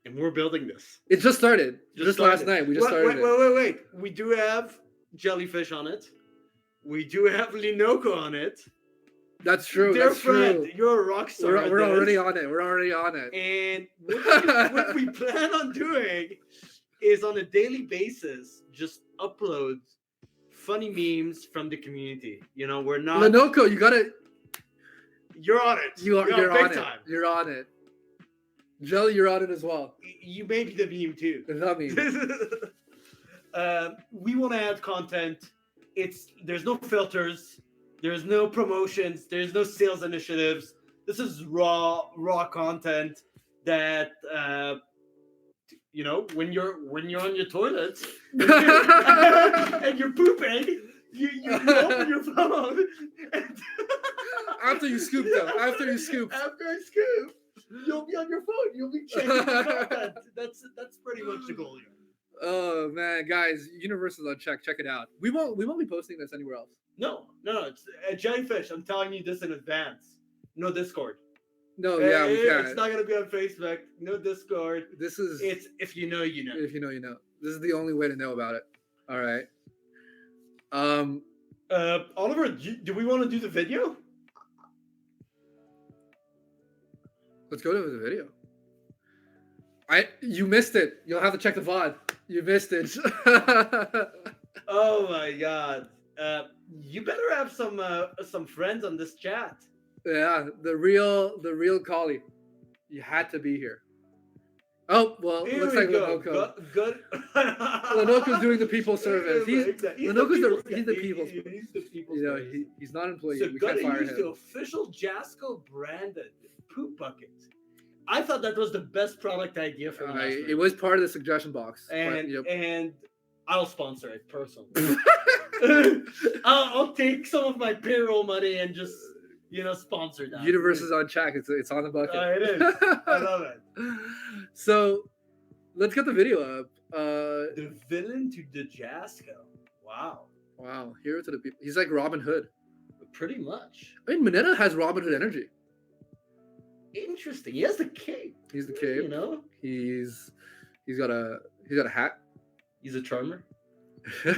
And we're building this. It just started. Just last night. We just started. Wait. We do have Jellyfish on it. We do have Linoko on it. That's true. Dear friend, you're a rock star. We're already on it. And what we plan on doing is on a daily basis, just upload funny memes from the community. We're not. Linoko, you gotta. You're on it. You're on time. You're on it. Jelly, you're on it as well. You may be the meme too. The meme. We want to add content. There's no filters. There's no promotions. There's no sales initiatives. This is raw content that when you're on your toilet and you're pooping, you open your phone. After you scoop, After I scoop, you'll be on your phone. You'll be checking the content. That's pretty much the goal here. Oh man, guys, Universe is on check. Check it out. We won't be posting this anywhere else. No. It's Jellyfish. I'm telling you this in advance. No Discord. No, yeah, we can't. It's not gonna be on Facebook. No Discord. It's if you know, you know. If you know, you know. This is the only way to know about it. All right. Oliver, do we want to do the video? Let's go to the video. You missed it. You'll have to check the VOD. You missed it. Oh my god. You better have some friends on this chat. Yeah, the real Collie. You had to be here. Oh, well, Here looks we like go. Lenoco. Good. Lenoco's doing the people service. He's the people's. He's the people's. You know, person. he's not an employee. So We gotta can't fire use the him. official Jasco branded poop bucket. I thought that was the best product idea for the last It was part of the suggestion box. And I'll sponsor it personally. I'll take some of my payroll money and just sponsor that. Universe is on track. It's on the bucket. It is. I love it. So let's get the video up. The villain to the Jasco. Wow. Hero to the people. He's like Robin Hood. Pretty much. I mean, Mineta has Robin Hood energy. Interesting. He has the cape. He's the cape. You know. He's got a hat. He's a charmer. He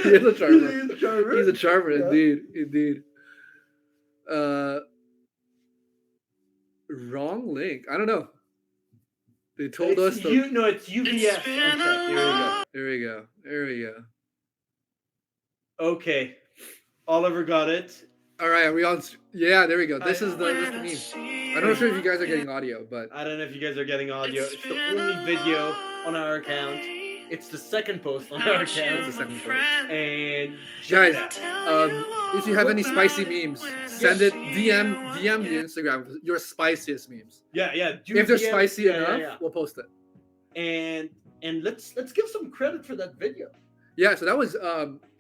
is a charmer. He's a charmer, yeah. Indeed. Wrong link. I don't know. They told us. It's UVS. Okay, there we go. Okay. Oliver got it. All right, are we on? Yeah, there we go. This is the meme. I'm not sure if you guys are getting audio, but I don't know if you guys are getting audio. It's the only video on our account. It's the second post on our account. It's the second post. And guys, if you have any spicy memes, send it. DM the Instagram with your spiciest memes. Yeah. If they're spicy enough, we'll post it. And let's give some credit for that video. Yeah, so that was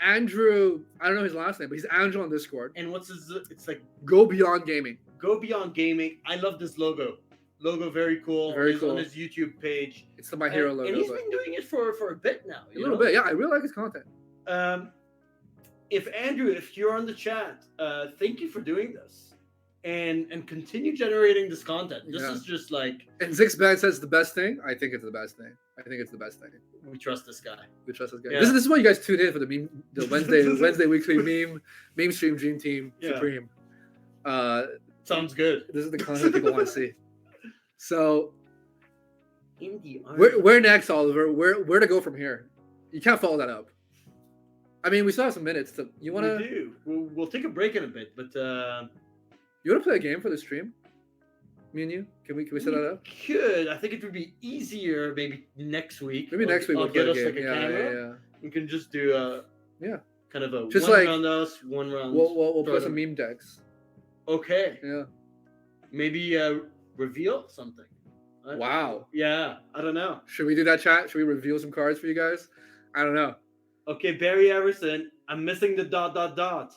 Andrew. I don't know his last name, but he's Andrew on Discord. And what's his? It's like Go Beyond Gaming. Go Beyond Gaming. I love this logo. Very cool. Very cool. On his YouTube page. It's the My Hero logo. And he's been doing it for a bit now. A little bit, yeah. I really like his content. If Andrew, if you're on the chat, thank you for doing this, and continue generating this content. This is just like. And Zixban says the best thing. I think it's the best thing. We trust this guy. Yeah. This is why you guys tune in for the Wednesday weekly meme stream Dream Team Supreme. Sounds good. This is the content people want to see. So, where next, Oliver? Where to go from here? You can't follow that up. I mean, we still have some minutes. You want to? We do. We'll take a break in a bit, but you want to play a game for the stream? Me and you? Can we set that up? Could. I think it would be easier maybe next week. Maybe next week I'll we'll get play us a like game. a camera. Yeah. We can just do kind of a just one round us, one round. We'll put some meme decks. Okay. Yeah. Maybe reveal something. Wow. Yeah. I don't know. Should we do that, chat? Should we reveal some cards for you guys? I don't know. Okay, Barry Everson. I'm missing the ...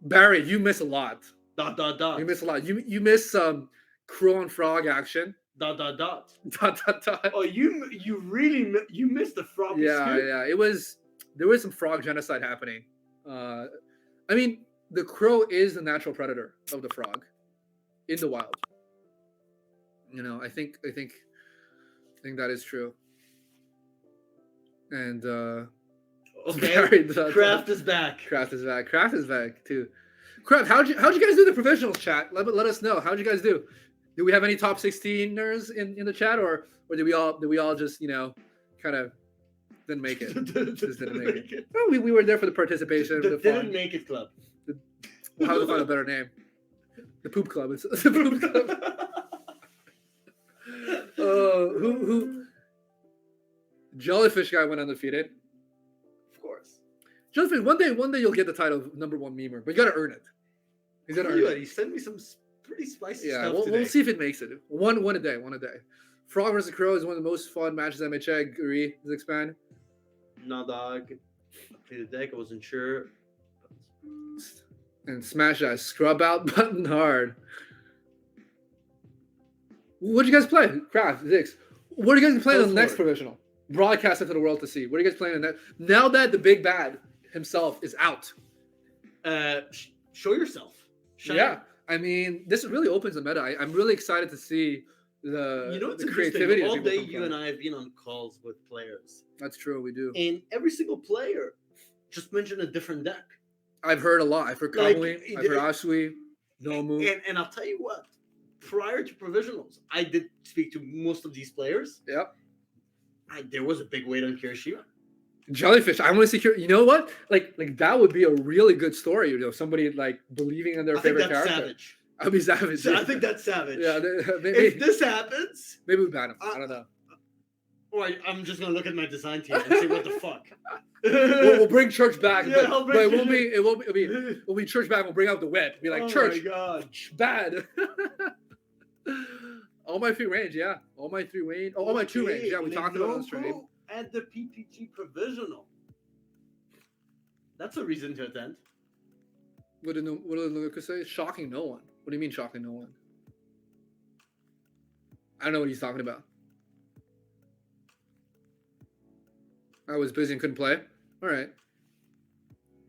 Barry, you miss a lot. ... You miss a lot. You miss some crow and frog action. ... Oh, you really missed the frog. Yeah. There was some frog genocide happening. I mean, the crow is the natural predator of the frog in the wild. You know, I think that is true. And okay, Kraft is back. Kraft is back too. Kraft, how'd you guys do the professionals chat? Let us know. How'd you guys do? Do we have any top 16ers in the chat, or did we all just kind of didn't make it? Just didn't make it. Well, we were there for the participation. The didn't make it club. How to find a better name? The poop club. It's the poop club. Who? Jellyfish guy went undefeated. Of course. Jellyfish. One day you'll get the title of #1 memer, but you gotta earn it. He's gotta earn it. He sent me some pretty spicy Yeah, stuff we'll see if it makes it. One a day. Frog versus Crow is one of the most fun matches MHA. Agree, Zixpan? No, dog. I played the deck. I wasn't sure. And smash that scrub out button hard. What'd you guys play? Kraft, Zix. What are you guys playing on the next provisional? Broadcast it to the world to see. What are you guys playing in that? Now that the big bad himself is out. Show yourself. Yeah. I mean, this really opens the meta. I'm really excited to see the creativity. All day you and I have been on calls with players. That's true, we do. And every single player just mentioned a different deck. I've heard a lot. I've heard Kamui, I've heard Asui, Nomu. And I'll tell you what, prior to provisionals, I did speak to most of these players. Yep. There was a big weight on Kirishima. Jellyfish. I want to see. You know what? Like that would be a really good story. You know, somebody like believing in their favorite character. Savage. I'd be savage. I think that's savage. Yeah. Maybe, if this happens, maybe we ban him. I don't know. Or I'm just gonna look at my design team and see what the fuck. We'll bring Church back, yeah, but it won't be. It'll be Church back. We'll bring out the web. Be like, Church, my God. Bad. All my 3 range, yeah. All my 3 range. All my 2 range, yeah. We talked about this stream. At the PPG provisional. That's a reason to attend. What did Lucas say? Shocking no one. What do you mean shocking no one? I don't know what he's talking about. I was busy and couldn't play. All right.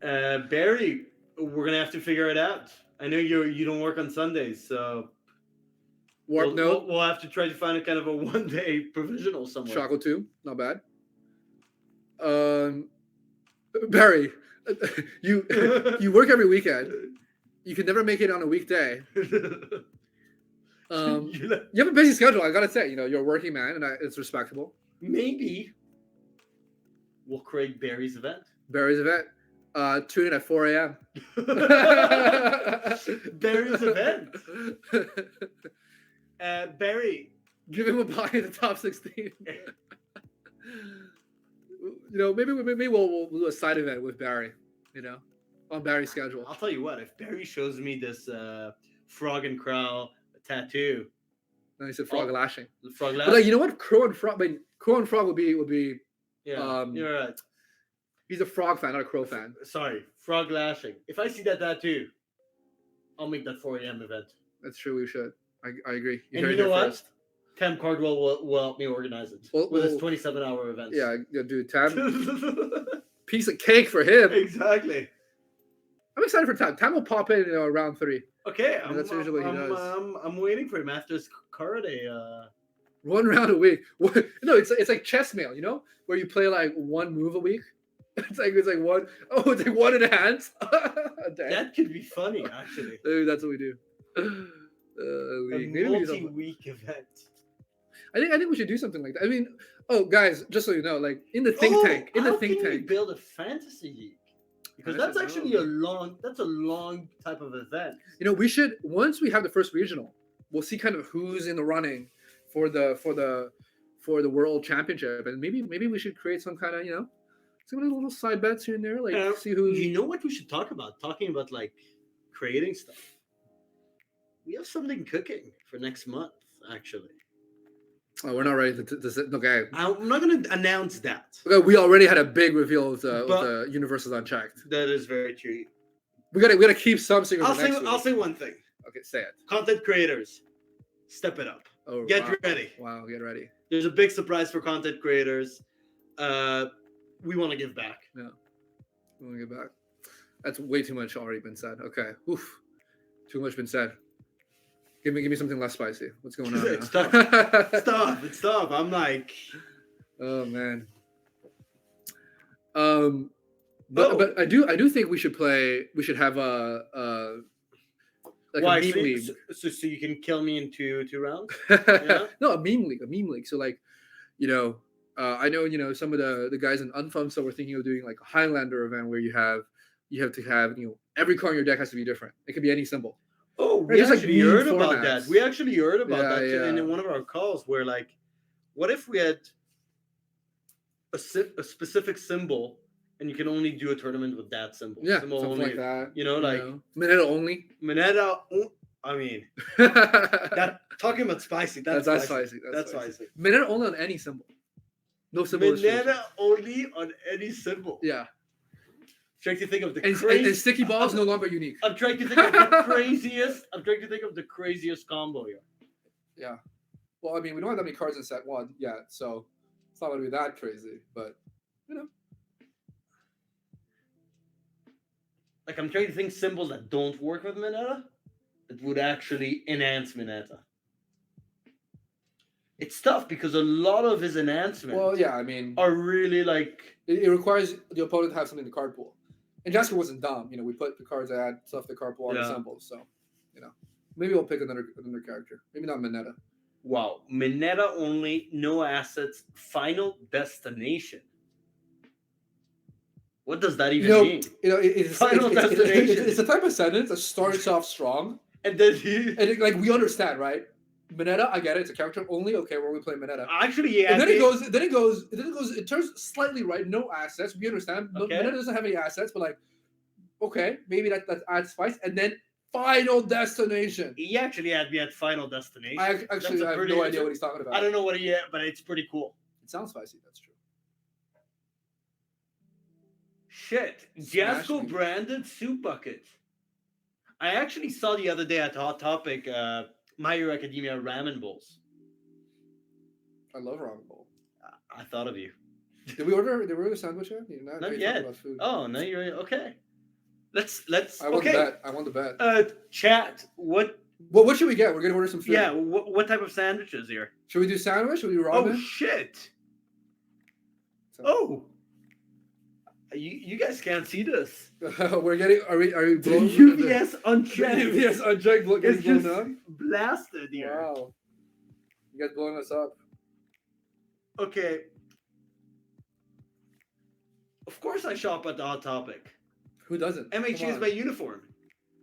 Barry, we're gonna have to figure it out. I know you don't work on Sundays, so we'll have to try to find a kind of a 1-day provisional somewhere. Choco 2, not bad. Barry, you work every weekend. You can never make it on a weekday. You have a busy schedule. I gotta say, you're a working man, and it's respectable. Maybe we'll create Barry's event. Tune in at 4 a.m. Barry's event. Barry, give him a buy in the top 16. Maybe we'll do a side event with Barry. On Barry's schedule. I'll tell you what. If Barry shows me this frog and crow tattoo, no, he said frog lashing. Frog lashing. But you know what? Crow and frog would be. Yeah, you're right. He's a frog fan, not a crow fan. Sorry, frog lashing. If I see that tattoo, I'll make that 4 a.m. event. That's true. We should. I agree. And you know what? First. Tam Cardwell will help me organize it with his 27-hour event. Yeah, dude, Tam. Piece of cake for him. Exactly. I'm excited for Tam. Tam will pop in around 3. Okay, that's usually what he does. I'm waiting for him after his Karate. 1 round a week. No, it's like chess mail, where you play like 1 move a week. It's like one. Oh, it's like 1 enhance. That could be funny, actually. Dude, that's what we do. A multi-week event. I think we should do something like that. I mean, guys, just so you know, like in the think tank, we build a fantasy league? Because that's actually a long type of event. We should, once we have the first regional, we'll see kind of who's in the running for the world championship, and maybe we should create some kind of some little side bets here and there, like see who. You know what we should talk about? Talking about like creating stuff. We have something cooking for next month, actually. Oh, we're not ready to okay. I'm not going to announce that. Okay, we already had a big reveal with the Universes Unchecked. That is very true. We gotta keep some secrets. I'll say one thing. Okay, say it. Content creators, step it up. Oh, get ready. Wow, get ready. There's a big surprise for content creators. We want to give back. Yeah, we want to give back. That's way too much already been said. Okay, oof, too much been said. Give me something less spicy. What's going on? It's tough. I'm like, oh man. But I do think we should have a meme league. So you can kill me in two rounds? Yeah? No, a meme league. So like, I know some of the guys in Unfun, so we're thinking of doing like a Highlander event where you have to have every card in your deck has to be different. It could be any symbol. Oh, we actually heard about that. We actually heard about that in one of our calls where like, what if we had a specific symbol and you can only do a tournament with that symbol? Yeah, symbol something only, like that. Like Mineta only. I mean, talking about spicy. That's spicy. That's spicy. Mineta only on any symbol. No symbol. Mineta only on any symbol. Yeah. Trying to think of the and sticky balls no longer unique. I'm trying to think of the craziest. I'm trying to think of the craziest combo here. Yeah. Well, I mean, we don't have that many cards in set 1 yet, so it's not going to be that crazy. But like I'm trying to think symbols that don't work with Mineta that would actually enhance Mineta. It's tough because a lot of his enhancements. Well, yeah, I mean, are really like it requires the opponent to have something in the card pool. And Jasper wasn't dumb. We put the cards I had, stuff the card pool on the symbols. So, maybe we'll pick another character. Maybe not Mineta. Wow, Mineta only, no assets, final destination. What does that even mean? Final destination. It's a type of sentence that starts off strong, and then like we understand, right? Mineta, I get it. It's a character only. Okay, we're playing Mineta. Actually, yeah. And then it goes. It turns slightly right. No assets. We understand. Okay. Mineta doesn't have any assets, but like, okay, maybe that adds spice. And then Final Destination. He actually had me at Final Destination. I have no idea what he's talking about. I don't know what he had, but it's pretty cool. It sounds spicy. That's true. Shit, Jasco branded soup bucket. I actually saw the other day at Hot Topic. My Hero Academia ramen bowls. I love ramen bowl. I thought of you. Did we order a sandwich yet? Not yet. Oh, no, you're okay. Let's. I want the bet. Chat. What should we get? We're gonna order some food. Yeah. What type of sandwiches here? Should we do sandwich? Should we do ramen? Oh shit. Oh. You guys can't see this. We're getting. Are we blown? UVS unchecked. UVS unchecked. Getting blown up. Blasted here. Wow. You guys blowing us up. Okay. Of course, I shop at the Hot Topic. Who doesn't? MHA is my uniform.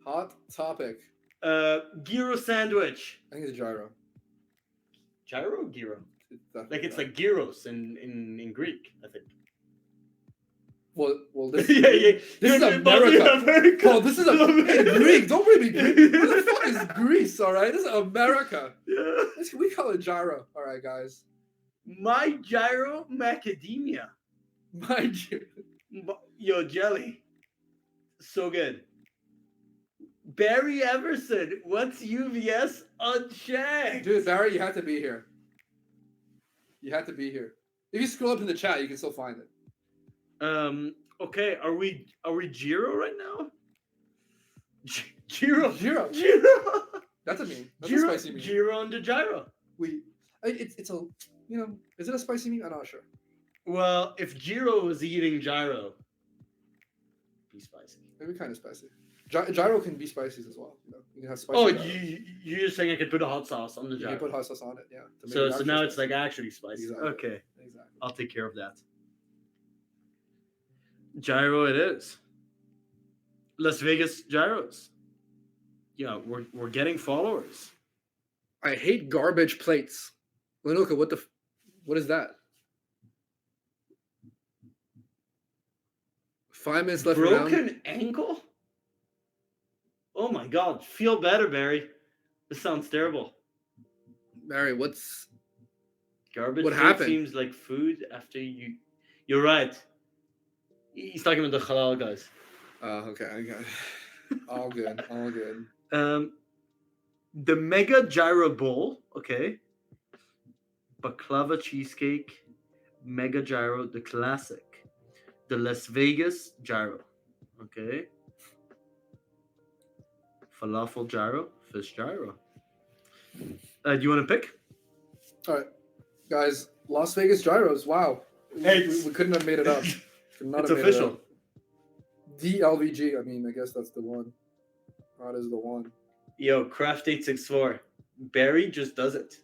Hot Topic. Gyro sandwich. I think it's gyro. Gyro or gyro? It's like gyros in Greek, I think. Well, this, this is America. Oh, this is Greek. Don't bring me Greek. What the fuck is Greece? All right, this is America. Yeah. We call it gyro. All right, guys. My gyro macadamia. Yo, jelly. So good. Barry Everson. What's UVS unchecked? Dude, Barry, you have to be here. You have to be here. If you scroll up in the chat, you can still find it. Okay, are we Giro right now? Giro. That's a meme. That's Giro, a spicy meme. Giro and the gyro. It's a, is it a spicy meme? I'm not sure. Well, if Giro was eating gyro, be spicy. Maybe kind of spicy. Gyro can be spicy as well. You can have spicy. Oh, you're just saying I could put a hot sauce on the gyro. You can put hot sauce on it, yeah. So now it's like actually spicy. Exactly. Okay. Exactly. I'll take care of that. Gyro it is. Las Vegas gyros. Yeah, we're getting followers. I hate garbage plates. Lenoka, what is that? 5 minutes left. Broken ankle? Oh my god. Feel better, Barry. This sounds terrible. Barry, what's garbage? What happened? Seems like food after you. You're right. He's talking about the halal guys. Okay, I got it. All good. All good. The Mega Gyro Bowl, okay. Baklava cheesecake, Mega Gyro, the classic. The Las Vegas Gyro, okay. Falafel Gyro, fish gyro. Do you want to pick? All right, guys. Las Vegas gyros. Wow, we couldn't have made it up. It's official. DLVG. I mean, I guess that's the one. That is the one. Yo, Craft 864. Barry just does it.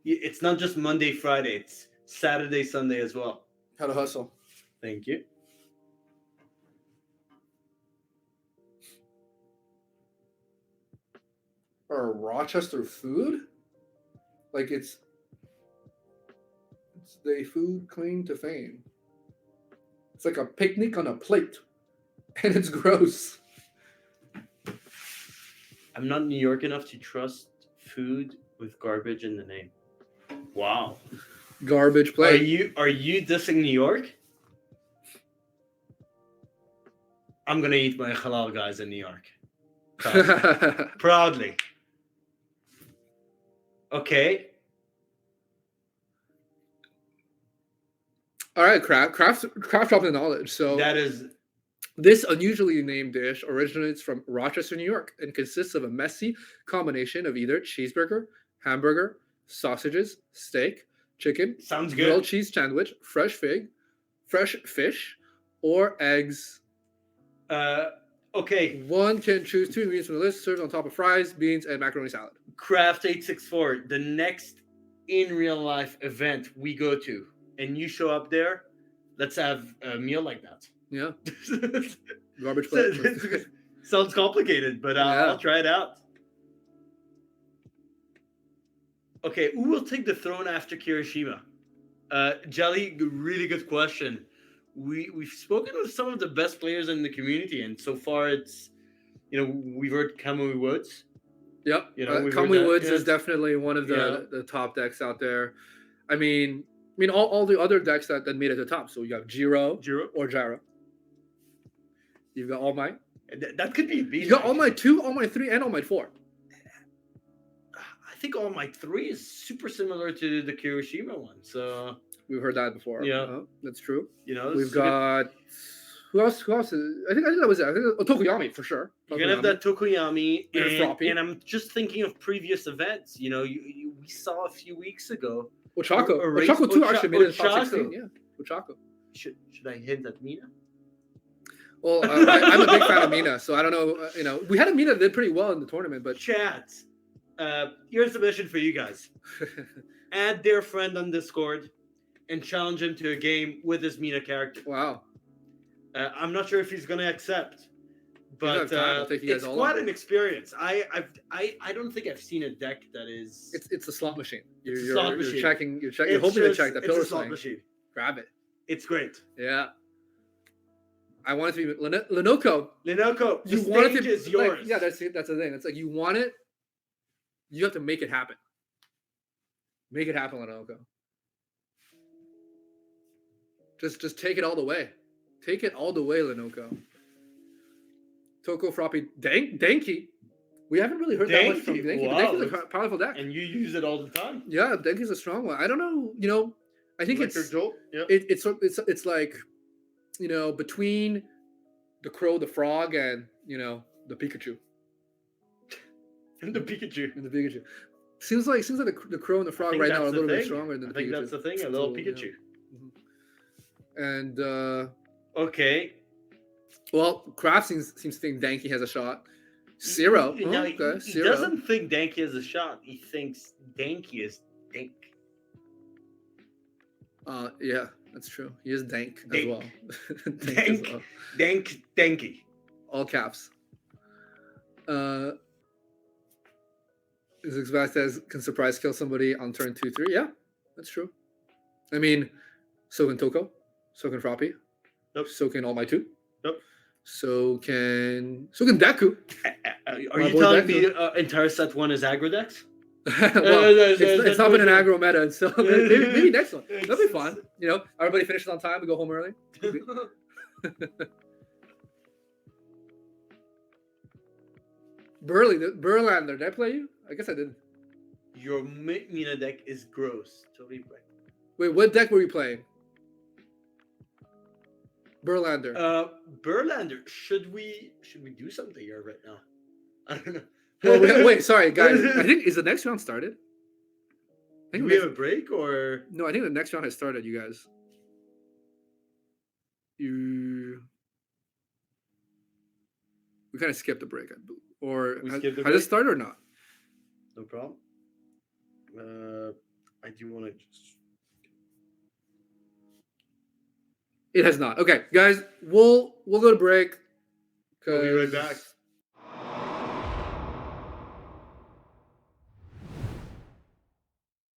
It's not just Monday, Friday. It's Saturday, Sunday as well. How to hustle. Thank you. Or Rochester food? Like it's the food claim to fame. It's like a picnic on a plate. And it's gross. I'm not New York enough to trust food with garbage in the name. Wow. Garbage plate. Are you dissing New York? I'm gonna eat my halal guys in New York. Proudly. Okay. All right, craft dropping knowledge. So that is. This unusually named dish originates from Rochester, New York, and consists of a messy combination of either cheeseburger, hamburger, sausages, steak, chicken, sounds good, grilled cheese sandwich, fresh fish, or eggs. Okay. One can choose 2 ingredients from the list, served on top of fries, beans, and macaroni salad. Craft 864, the next in real life event we go to, and you show up there, let's have a meal like that. Yeah. Garbage plate. Sounds complicated, but I'll try it out. Okay, who will take the throne after Kirishima? Jelly, really good question. We've spoken with some of the best players in the community, and so far it's, we've heard Kamui Woods. Yep. Kamui Woods is definitely one of the top decks out there. I mean, all the other decks that made it to the top. So you have Jiro or Gyro. You've got All Might. That could be a beast. You got All Might 2, All Might 3, and All Might 4. I think All Might 3 is super similar to the Kirishima one. So we've heard that before. Yeah, that's true. We've got who else? Who else is? I think that was it. I think Tokoyami for sure. You're gonna have that Tokoyami, and I'm just thinking of previous events. We saw a few weeks ago. Ochako. Ochako 2 actually made it to top 16. Yeah, Ochako. Should I hint at Mina? Well, I'm a big fan of Mina, so I don't know. We had a Mina that did pretty well in the tournament, but chat. Here's the mission for you guys: add their friend on Discord and challenge him to a game with his Mina character. Wow. I'm not sure if he's gonna accept, but it's quite an experience. I don't think I've seen a deck that is. It's a slot machine. You're checking. You're hoping to check the pillar slot swing. Machine. Grab it. It's great. Yeah. I want it to be Linoko. Linoko, you the want stage it to is yours. Yeah, that's the thing. It's like you want it, you have to make it happen. Make it happen, Linoko. Just take it all the way. Take it all the way, Linoko. Toko Froppy Denki. We haven't really heard that much from Denki. Wow, Denki's a powerful deck. And you use it all the time. Yeah, Denki's a strong one. I don't know, I think Jolt. Yeah. It's like, between the crow, the frog, and the Pikachu. And the Pikachu. Seems like the crow and the frog right now are a little bit stronger than the Pikachu. I think that's the thing, a little Pikachu. Yeah. And okay. Well, Kraft seems to think Danky has a shot. Zero. He doesn't think Danky has a shot. He thinks Danky is Dank. Yeah, that's true. He is Dank as well. Danky. All caps. Zigzag says, can surprise kill somebody on turn 2-3? Yeah, that's true. I mean, so can Toko. So can Froppy. Nope. So can All My 2. Nope. So can Deku. Are you telling me entire set 1 is aggro decks? It's not been an aggro meta, so maybe next one. That'll be fun. Everybody finishes on time. We go home early. Burlander, did I play you? I guess I did. Your Mina deck is gross. Totally right. Wait, what deck were you playing? Burlander. Burlander. Should we do something here right now? I don't know. Well, wait, sorry, guys. I think is the next round started? Do we have a break or no? I think the next round has started. You guys. We kind of skipped the break, or has it started or not? No problem. I do want to just. It has not. Okay, guys, we'll go to break. We'll be right back.